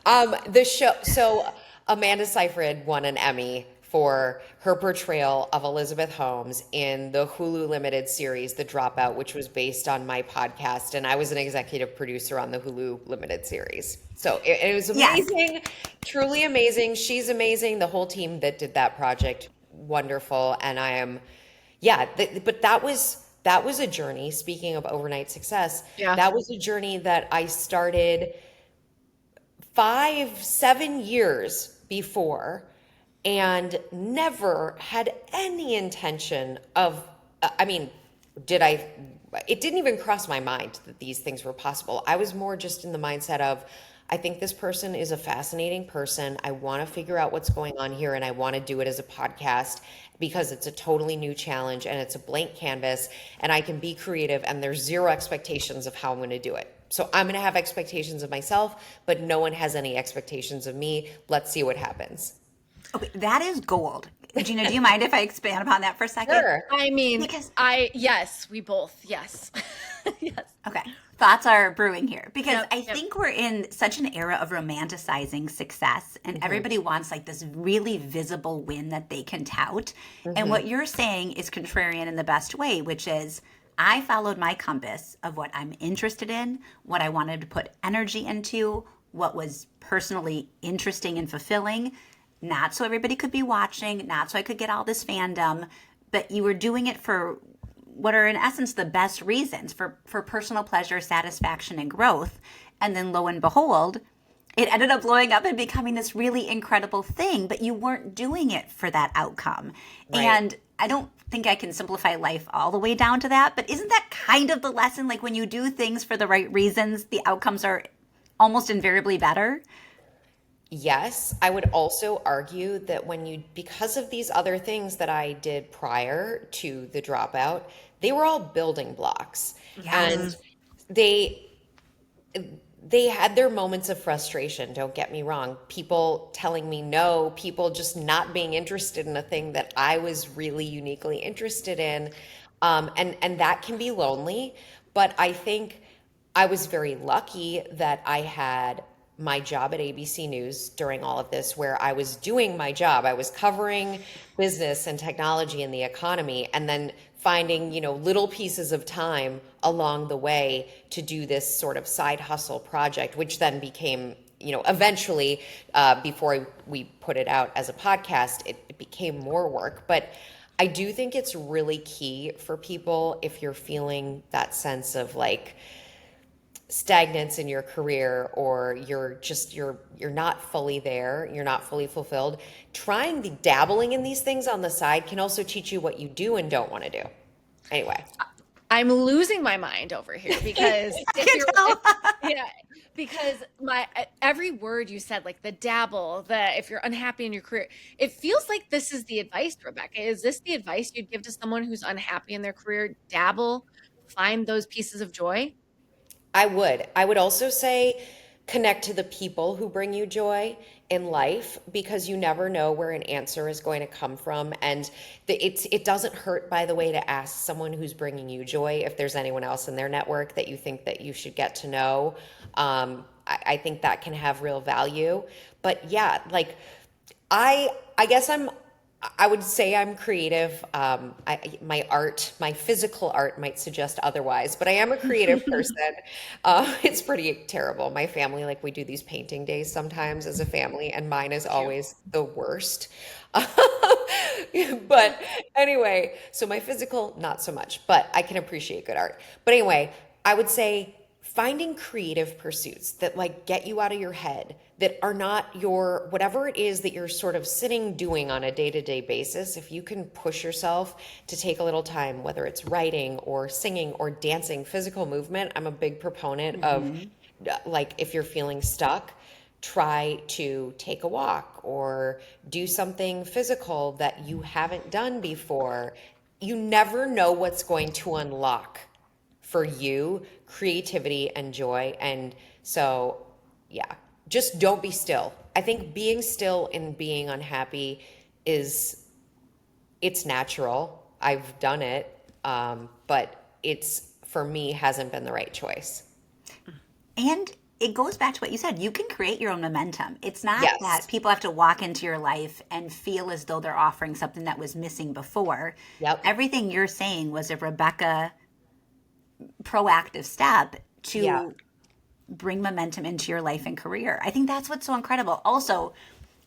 The show, so Amanda Seyfried won an Emmy for her portrayal of Elizabeth Holmes in the Hulu limited series, The Dropout, which was based on my podcast. And I was an executive producer on the Hulu limited series. So it was amazing, yes. Truly amazing. She's amazing. The whole team that did that project, wonderful. And I am, but that was a journey. Speaking of overnight success, that was a journey that I started 5-7 years before and never had any intention of, it didn't even cross my mind that these things were possible. I was more just in the mindset of, I think this person is a fascinating person. I want to figure out what's going on here, and I want to do it as a podcast because it's a totally new challenge and it's a blank canvas and I can be creative and there's zero expectations of how I'm going to do it. So I'm going to have expectations of myself, but no one has any expectations of me. Let's see what happens. Okay, that is gold. Jeana, do you mind if I expand upon that for a second? Sure. I mean, yes, we both, yes. Yes. Okay. Thoughts are brewing here because I think we're in such an era of romanticizing success and everybody wants like this really visible win that they can tout. And what you're saying is contrarian in the best way, which is I followed my compass of what I'm interested in, what I wanted to put energy into, what was personally interesting and fulfilling, not so everybody could be watching, not so I could get all this fandom, but you were doing it for what are in essence the best reasons for personal pleasure, satisfaction, and growth. And then lo and behold, it ended up blowing up and becoming this really incredible thing, but you weren't doing it for that outcome. Right. And I don't think I can simplify life all the way down to that, but isn't that kind of the lesson? Like when you do things for the right reasons, the outcomes are almost invariably better? Yes, I would also argue that because of these other things that I did prior to the Dropout, they were all building blocks. Yes. And they had their moments of frustration, don't get me wrong. People telling me no, people just not being interested in a thing that I was really uniquely interested in. And that can be lonely, but I think I was very lucky that I had my job at ABC News during all of this, where I was doing my job. I was covering business and technology and the economy, and then finding, little pieces of time along the way to do this sort of side hustle project, which then became, eventually, before we put it out as a podcast, it became more work. But I do think it's really key for people, if you're feeling that sense of like stagnance in your career, or you're not fully there, you're not fully fulfilled, trying the dabbling in these things on the side can also teach you what you do and don't want to do. Anyway. I'm losing my mind over here because yeah, because every word you said, like the dabble, if you're unhappy in your career, it feels like this is the advice, Rebecca. Is this the advice you'd give to someone who's unhappy in their career? Dabble, find those pieces of joy. I would also say connect to the people who bring you joy in life, because you never know where an answer is going to come from. And it doesn't hurt, by the way, to ask someone who's bringing you joy if there's anyone else in their network that you think that you should get to know. I think that can have real value. But yeah, like I guess I would say I'm creative. My physical art might suggest otherwise, but I am a creative person. It's pretty terrible. My family, like, we do these painting days sometimes as a family, and mine is always the worst. But anyway, so my physical, not so much, but I can appreciate good art. But anyway, I would say finding creative pursuits that like get you out of your head, that are not your, whatever it is that you're sort of sitting doing on a day-to-day basis. If you can push yourself to take a little time, whether it's writing or singing or dancing, physical movement, I'm a big proponent of, like, if you're feeling stuck, try to take a walk or do something physical that you haven't done before. You never know what's going to unlock for you creativity and joy. And so, yeah, just don't be still. I think being still and being unhappy it's natural. I've done it. But it's, for me, hasn't been the right choice. And it goes back to what you said. You can create your own momentum. It's not Yes. that people have to walk into your life and feel as though they're offering something that was missing before. Yep. Everything you're saying was a Rebecca proactive step to Yeah. bring momentum into your life and career. I think that's what's so incredible. Also,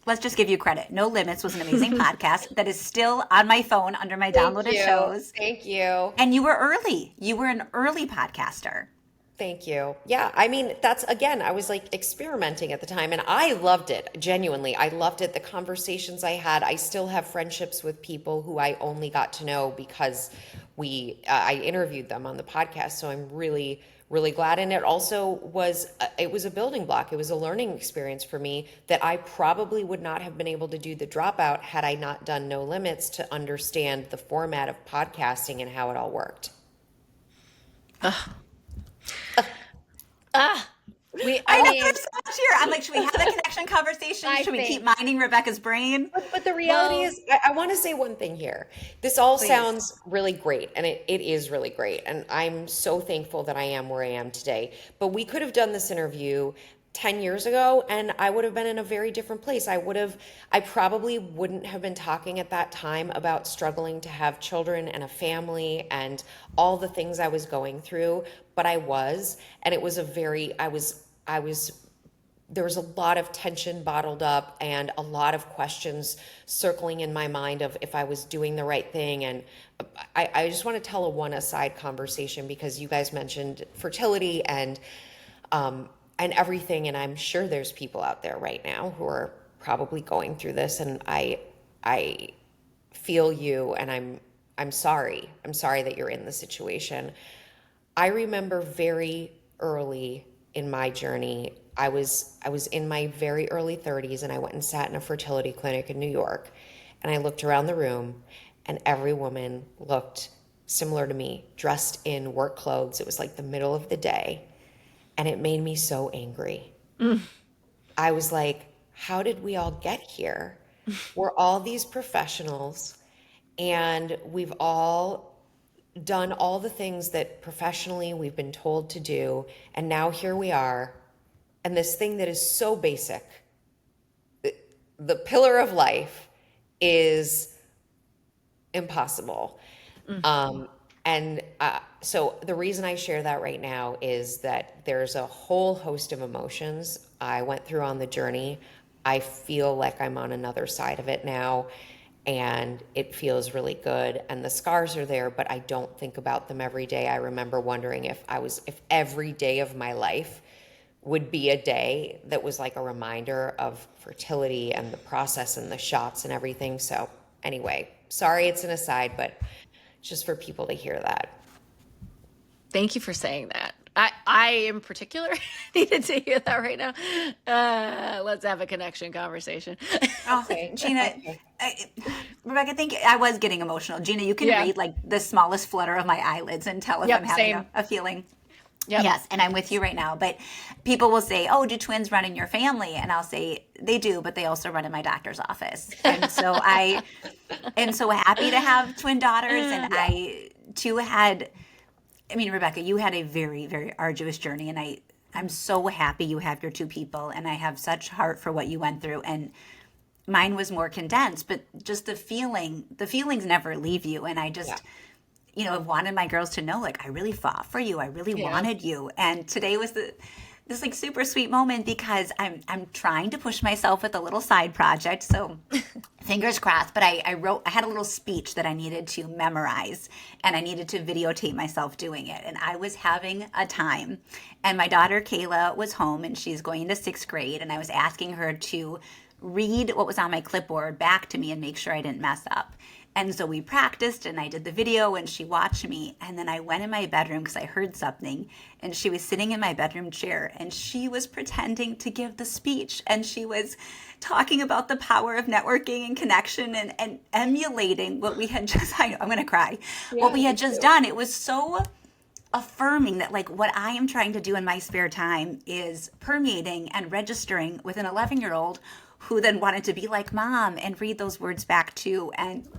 let's just give you credit. No Limits was an amazing podcast that is still on my phone under my downloaded shows. Thank you. And you were early. You were an early podcaster. Thank you. Yeah, I mean, that's, again, I was like experimenting at the time, and I loved it. Genuinely, I loved it. The conversations I had, I still have friendships with people who I only got to know because I interviewed them on the podcast. So I'm really, really glad. And it also was a building block. It was a learning experience for me that I probably would not have been able to do the Dropout had I not done No Limits, to understand the format of podcasting and how it all worked. I know there's so much here. I'm like, should we have a connection conversation? Should we keep mining Rebecca's brain? But the reality is, I want to say one thing here. This all sounds really great, and it is really great. And I'm so thankful that I am where I am today. But we could have done this interview 10 years ago, and I would have been in a very different place. I probably wouldn't have been talking at that time about struggling to have children and a family and all the things I was going through, but I was, and it was there was a lot of tension bottled up and a lot of questions circling in my mind of if I was doing the right thing. And I just want to tell a one-aside conversation, because you guys mentioned fertility and everything, and I'm sure there's people out there right now who are probably going through this, and I feel you, and I'm sorry. I'm sorry that you're in the situation. I remember very early in my journey, I was in my very early 30s, and I went and sat in a fertility clinic in New York, and I looked around the room, and every woman looked similar to me, dressed in work clothes. It was like the middle of the day. And it made me so angry. I was like, how did we all get here? We're all these professionals, and we've all done all the things that professionally we've been told to do. And now here we are, and this thing that is so basic, the pillar of life, is impossible. And so the reason I share that right now is that there's a whole host of emotions I went through on the journey. I feel like I'm on another side of it now, and it feels really good. And the scars are there, but I don't think about them every day. I remember wondering if every day of my life would be a day that was like a reminder of fertility and the process and the shots and everything. So anyway, sorry, it's an aside, but just for people to hear that. Thank you for saying that. I in particular needed to hear that right now. Let's have a connection conversation. Oh, Jeana, Rebecca, thank you. I was getting emotional. Jeana, you can Yeah. read like the smallest flutter of my eyelids and tell if Yep, I'm having same. a feeling. Yep. Yes, and I'm with you right now. But people will say, "Oh, do twins run in your family?" And I'll say, "They do, but they also run in my doctor's office." And so I am so happy to have twin daughters. And I too had, I mean, Rebecca, you had a very, very arduous journey, and I'm so happy you have your two people, and I have such heart for what you went through. And mine was more condensed, but just the feelings never leave you. And I just, have wanted my girls to know, like, I really fought for you. I really wanted you. And today was this like super sweet moment because I'm trying to push myself with a little side project. So fingers crossed. But I had a little speech that I needed to memorize, and I needed to videotape myself doing it. And I was having a time. And my daughter Kayla was home, and she's going into 6th grade. And I was asking her to read what was on my clipboard back to me and make sure I didn't mess up. And so we practiced, and I did the video, and she watched me. And then I went in my bedroom because I heard something, and she was sitting in my bedroom chair, and she was pretending to give the speech, and she was talking about the power of networking and connection and emulating what we had just, I'm going to cry, what we had just done. It was so affirming that like what I am trying to do in my spare time is permeating and registering with an 11-year-old who then wanted to be like mom and read those words back too. And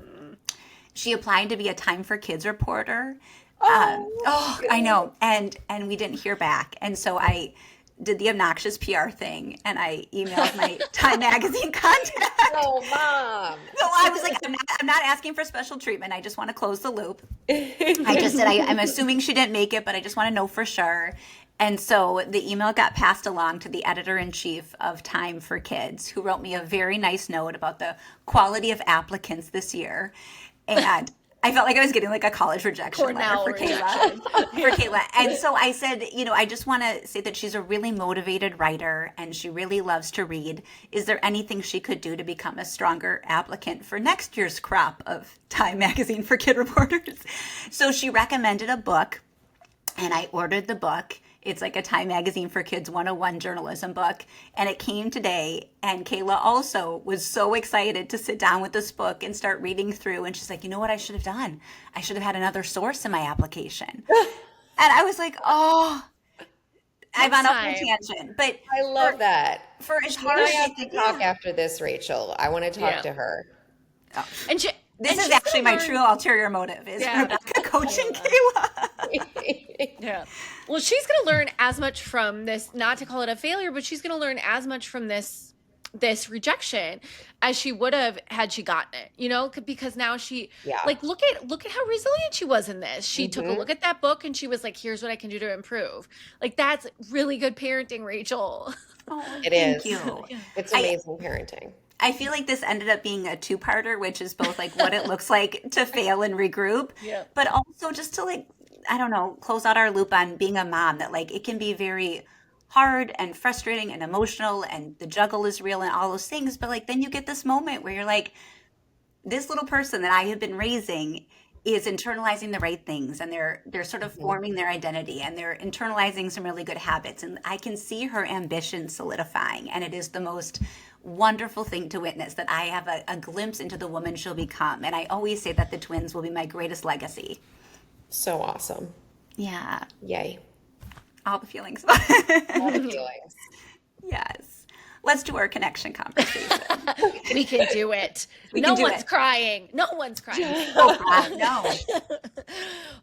she applied to be a Time for Kids reporter. I know. And we didn't hear back. And so I did the obnoxious PR thing, and I emailed my Time Magazine contact. Oh, Mom. So I was like, I'm not asking for special treatment. I just want to close the loop. I just said, I'm assuming she didn't make it, but I just want to know for sure. And so the email got passed along to the editor-in-chief of Time for Kids, who wrote me a very nice note about the quality of applicants this year. And I felt like I was getting like a college rejection letter for Kayla. And so I said, I just want to say that she's a really motivated writer and she really loves to read. Is there anything she could do to become a stronger applicant for next year's crop of Time Magazine for Kid reporters? So she recommended a book, and I ordered the book. It's like a Time Magazine for Kids 101 journalism book. And it came today. And Kayla also was so excited to sit down with this book and start reading through. And she's like, you know what I should have done? I should have had another source in my application. And I was like, oh, I'm on a whole tangent. But I love that. For as She hard and I as have to talk after this, Rachel. I want to talk to her. Oh. And this is actually my true ulterior motive is Rebecca coaching Kayla. Yeah. Well, she's going to learn as much from this, not to call it a failure, but she's going to learn as much from this rejection as she would have had she gotten it, because now she like, look at how resilient she was in this. She took a look at that book and she was like, here's what I can do to improve. Like, that's really good parenting, Rachel. Oh, it thank is. you. It's amazing parenting. I feel like this ended up being a two-parter, which is both like what it looks like to fail and regroup, but also just to like, I don't know, close out our loop on being a mom, that like it can be very hard and frustrating and emotional and the juggle is real and all those things. But like, then you get this moment where you're like, this little person that I have been raising is internalizing the right things, and they're sort of forming their identity, and they're internalizing some really good habits. And I can see her ambition solidifying, and it is the most wonderful thing to witness, that I have a glimpse into the woman she'll become. And I always say that the twins will be my greatest legacy. So awesome. Yeah. Yay. All the feelings. All the feelings. Yes. Let's do our connection conversation. We can do it. No one's crying. No one's crying. Oh, God, no.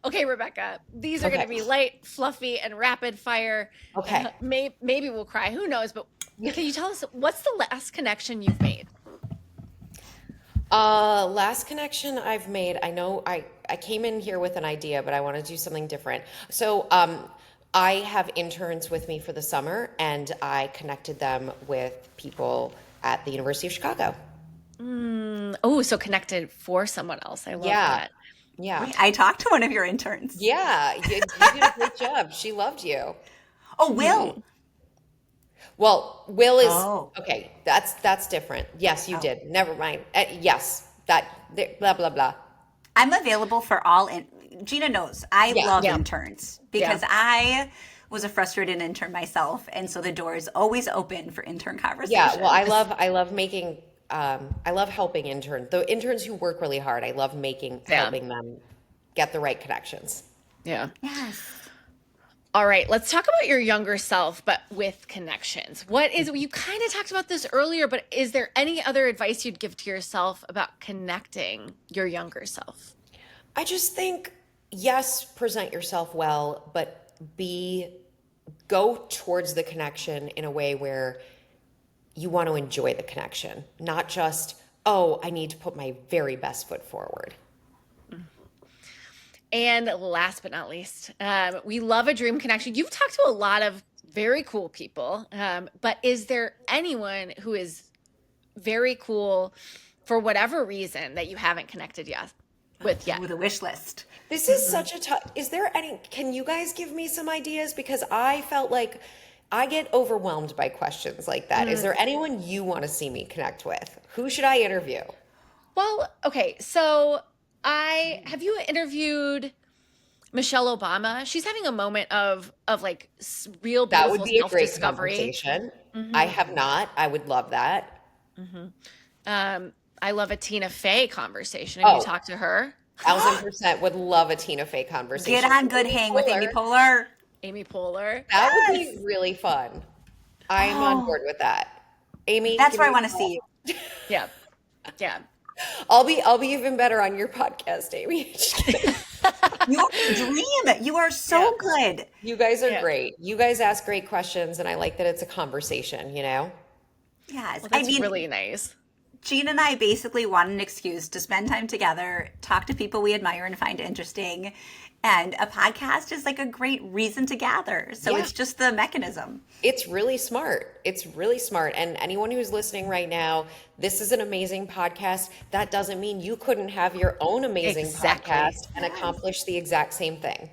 Okay, Rebecca, these are going to be light, fluffy, and rapid fire. Okay. Maybe we'll cry. Who knows? But can you tell us what's the last connection you've made? Last connection I've made, I know I came in here with an idea, but I want to do something different. So, I have interns with me for the summer, and I connected them with people at the University of Chicago. Oh, so connected for someone else. I love that. Yeah. Wait, I talked to one of your interns. Yeah. You did a great job. She loved you. Oh, Will. Well, Will is okay. That's different. Yes, you did. Never mind. Yes, blah blah blah. I'm available for all. Jeana knows I love interns because I was a frustrated intern myself, and so the door is always open for intern conversations. Yeah, well, I love making. I love helping interns. The interns who work really hard, I love helping them get the right connections. Yeah. Yes. All right, let's talk about your younger self, but with connections. You kind of talked about this earlier, but is there any other advice you'd give to yourself about connecting your younger self? I just think, yes, present yourself well, but go towards the connection in a way where you want to enjoy the connection, not just, oh, I need to put my very best foot forward. And last but not least, we love a dream connection. You've talked to a lot of very cool people, but is there anyone who is very cool for whatever reason that you haven't connected with yet? With a wish list. This is such a tough. Can you guys give me some ideas? Because I felt like I get overwhelmed by questions like that. Is there anyone you want to see me connect with? Who should I interview? Well, okay, so have you interviewed Michelle Obama? She's having a moment of like real beautiful that would be a great self-discovery. Conversation. I have not. I would love that. I love a Tina Fey conversation. Have you talked to her? 1000% would love a Tina Fey conversation. Get on good hang with Amy Poehler. Amy Poehler. That would be really fun. I'm on board with that. Amy, that's where I want to see you. Yeah. I'll be even better on your podcast, Amy. You're a dream. You are so good. You guys are great. You guys ask great questions, and I like that it's a conversation, you know? Yes. Well, that's really nice. Jeana and I basically want an excuse to spend time together, talk to people we admire and find interesting. And a podcast is like a great reason to gather. So it's just the mechanism. It's really smart. It's really smart. And anyone who's listening right now, this is an amazing podcast. That doesn't mean you couldn't have your own amazing podcast and accomplish the exact same thing.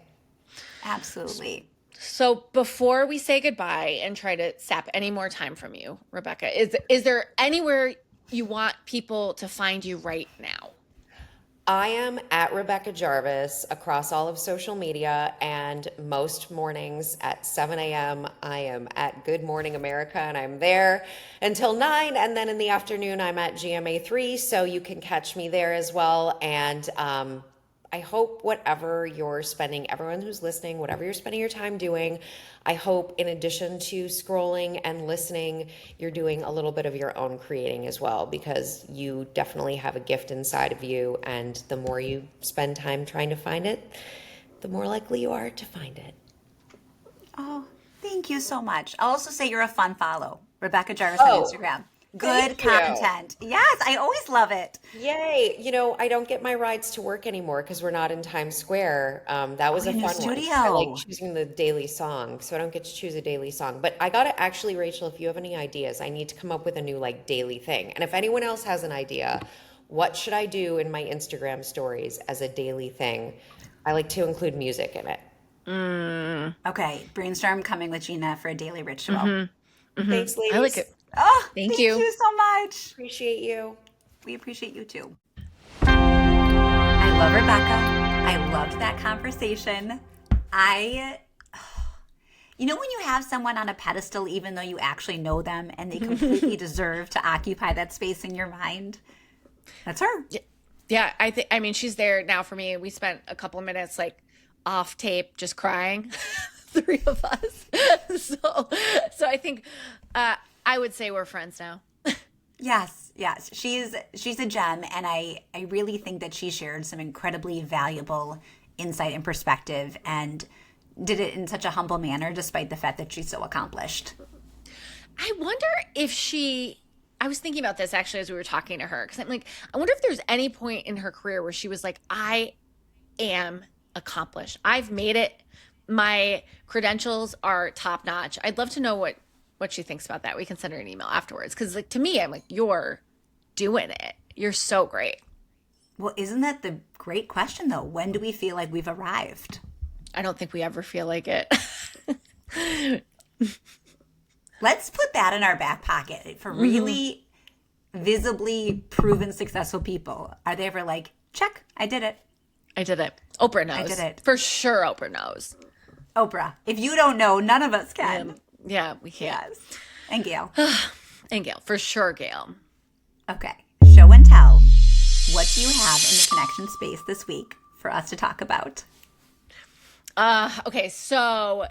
Absolutely. So before we say goodbye and try to sap any more time from you, Rebecca, is there anywhere you want people to find you right now? I am at Rebecca Jarvis across all of social media, and most mornings at 7 a.m. I am at Good Morning America, and I'm there until 9, and then in the afternoon I'm at GMA3, so you can catch me there as well. And I hope whatever you're spending, everyone who's listening, whatever you're spending your time doing, I hope in addition to scrolling and listening, you're doing a little bit of your own creating as well, because you definitely have a gift inside of you. And the more you spend time trying to find it, the more likely you are to find it. Oh, thank you so much. I'll also say you're a fun follow. Rebecca Jarvis on Instagram. Good content. Yes, I always love it. Yay. You know, I don't get my rides to work anymore because we're not in Times Square. That was a fun one. I like choosing the daily song, so I don't get to choose a daily song. But I got to actually, Rachel, if you have any ideas, I need to come up with a new like daily thing. And if anyone else has an idea, what should I do in my Instagram stories as a daily thing? I like to include music in it. Okay, brainstorm coming with Jeana for a daily ritual. Thanks, ladies. I like it. Oh, thank you so much. Appreciate you. We appreciate you too. I love Rebecca. I loved that conversation. You know when you have someone on a pedestal even though you actually know them and they completely deserve to occupy that space in your mind? That's her. Yeah, I mean, she's there now for me. We spent a couple of minutes like off tape just crying, three of us. So I think I would say we're friends now. Yes. She's a gem, and I really think that she shared some incredibly valuable insight and perspective, and did it in such a humble manner despite the fact that she's so accomplished. I wonder if I was thinking about this actually as we were talking to her, because I'm like, I wonder if there's any point in her career where she was like, I am accomplished. I've made it. My credentials are top notch. I'd love to know what she thinks about that. We can send her an email afterwards. Because like, to me, I'm like, you're doing it. You're so great. Well, isn't that the great question, though? When do we feel like we've arrived? I don't think we ever feel like it. Let's put that in our back pocket for really visibly proven successful people. Are they ever like, check, I did it. I did it. Oprah knows. I did it. For sure Oprah knows. Oprah. If you don't know, none of us can. Yeah, we can. Yes. And Gail. And Gail. For sure, Gail. Okay. Show and tell. What do you have in the connection space this week for us to talk about? Okay, so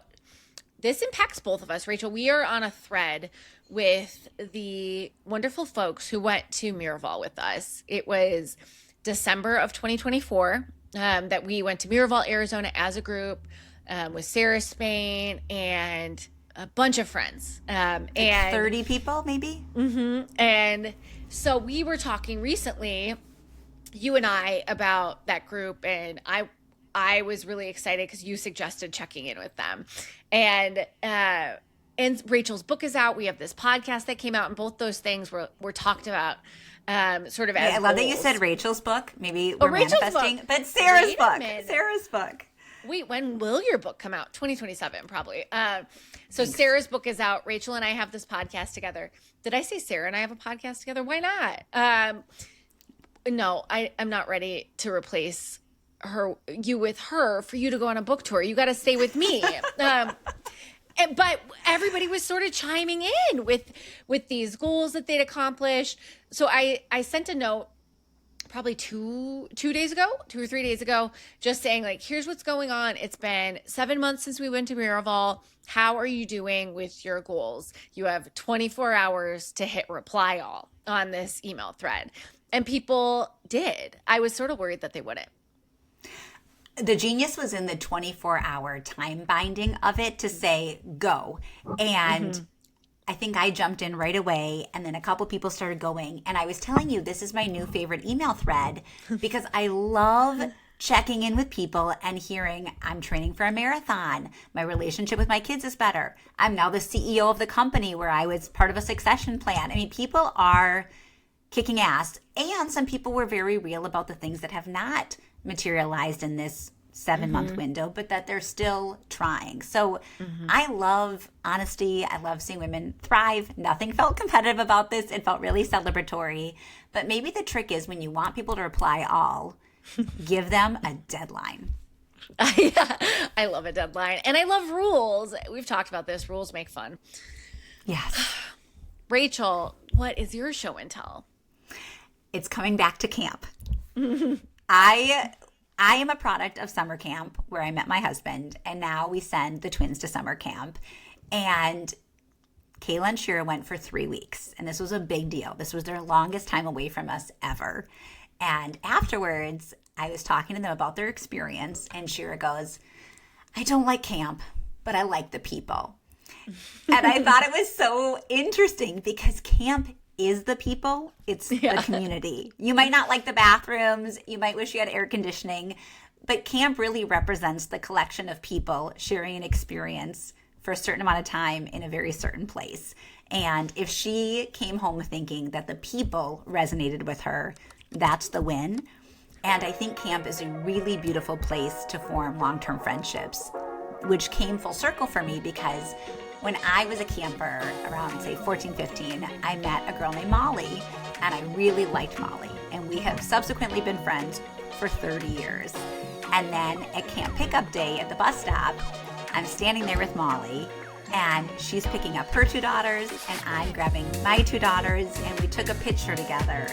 this impacts both of us. Rachel, we are on a thread with the wonderful folks who went to Miraval with us. It was December of 2024 that we went to Miraval, Arizona as a group with Sarah Spain and a bunch of friends. And 30 people, maybe? And so we were talking recently, you and I, about that group, and I was really excited because you suggested checking in with them. And Rachel's book is out. We have this podcast that came out, and both those things were talked about sort of as I love goals. that you said Rachel's book. Maybe we're Rachel's manifesting. book. But Sarah's Wait a book. minute. Sarah's book. Wait, when will your book come out? 2027, probably. So Sarah's book is out. Rachel and I have this podcast together. Did I say Sarah and I have a podcast together? Why not? No, I'm not ready to replace you with her for you to go on a book tour. You got to stay with me. But everybody was sort of chiming in with these goals that they'd accomplished. So I sent a note probably 2 days ago, 2 or 3 days ago, just saying like, here's what's going on. It's been 7 months since we went to Miraval. How are you doing with your goals? You have 24 hours to hit reply all on this email thread. And people did. I was sort of worried that they wouldn't. The genius was in the 24-hour time binding of it to say, go. And I think I jumped in right away, and then a couple people started going. And I was telling you, this is my new favorite email thread because I love checking in with people and hearing, I'm training for a marathon. My relationship with my kids is better. I'm now the CEO of the company where I was part of a succession plan. I mean, people are kicking ass. And some people were very real about the things that have not materialized in this 7-month window, but that they're still trying. So I love honesty. I love seeing women thrive. Nothing felt competitive about this. It felt really celebratory. But maybe the trick is when you want people to reply all, give them a deadline. I love a deadline. And I love rules. We've talked about this. Rules make fun. Yes. Rachel, what is your show and tell? It's coming back to camp. I am a product of summer camp where I met my husband, and now we send the twins to summer camp. And Kayla and Shira went for 3 weeks, and this was a big deal. This was their longest time away from us ever. And afterwards, I was talking to them about their experience, and Shira goes, I don't like camp, but I like the people. And I thought it was so interesting because camp is the people, it's the community. You might not like the bathrooms, you might wish you had air conditioning, but camp really represents the collection of people sharing an experience for a certain amount of time in a very certain place. And if she came home thinking that the people resonated with her, that's the win. And I think camp is a really beautiful place to form long-term friendships, which came full circle for me because when I was a camper around, say, 14, 15, I met a girl named Molly, and I really liked Molly. And we have subsequently been friends for 30 years. And then at Camp Pickup Day at the bus stop, I'm standing there with Molly, and she's picking up her 2 daughters, and I'm grabbing my 2 daughters, and we took a picture together.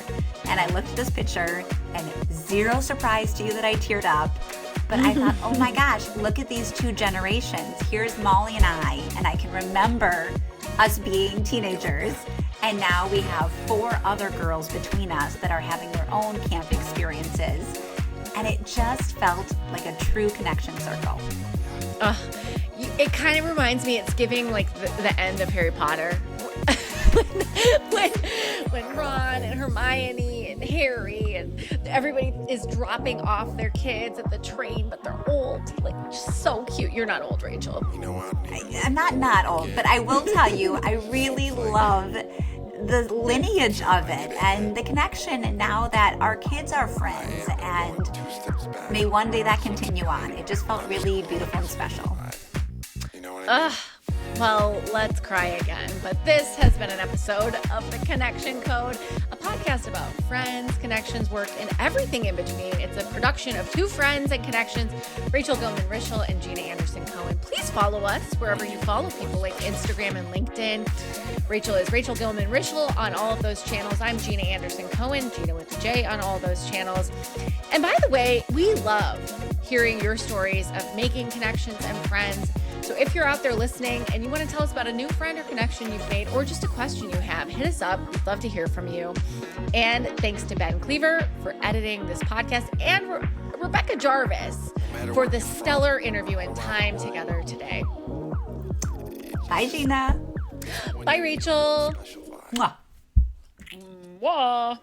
And I looked at this picture, and zero surprise to you that I teared up. But I thought, oh my gosh, look at these 2 generations. Here's Molly and I can remember us being teenagers. And now we have 4 other girls between us that are having their own camp experiences. And it just felt like a true connection circle. It kind of reminds me, it's giving like the end of Harry Potter. when Ron and Hermione and Harry and everybody is dropping off their kids at the train, but they're old. Like, just so cute. You're not old, Rachel. I'm not old, but I will tell you, I really love the lineage of it and the connection now that our kids are friends, and may one day that continue on. It just felt really beautiful and special. Well, let's cry again. But this has been an episode of The Connection Code, a podcast about friends, connections, work, and everything in between. It's a production of 2 friends and connections, Rachel Gilman-Rischel and Jeana Anderson-Cohen. Please follow us wherever you follow people, like Instagram and LinkedIn. Rachel is Rachel Gilman-Rischel on all of those channels. I'm Jeana Anderson-Cohen, Jeana with a J on all those channels. And by the way, we love hearing your stories of making connections and friends. So if you're out there listening and you want to tell us about a new friend or connection you've made, or just a question you have, hit us up. We'd love to hear from you. And thanks to Ben Cleaver for editing this podcast, and Rebecca Jarvis for the stellar interview and time together today. Bye, Jeana. Bye, Rachel. Mwah. Mwah.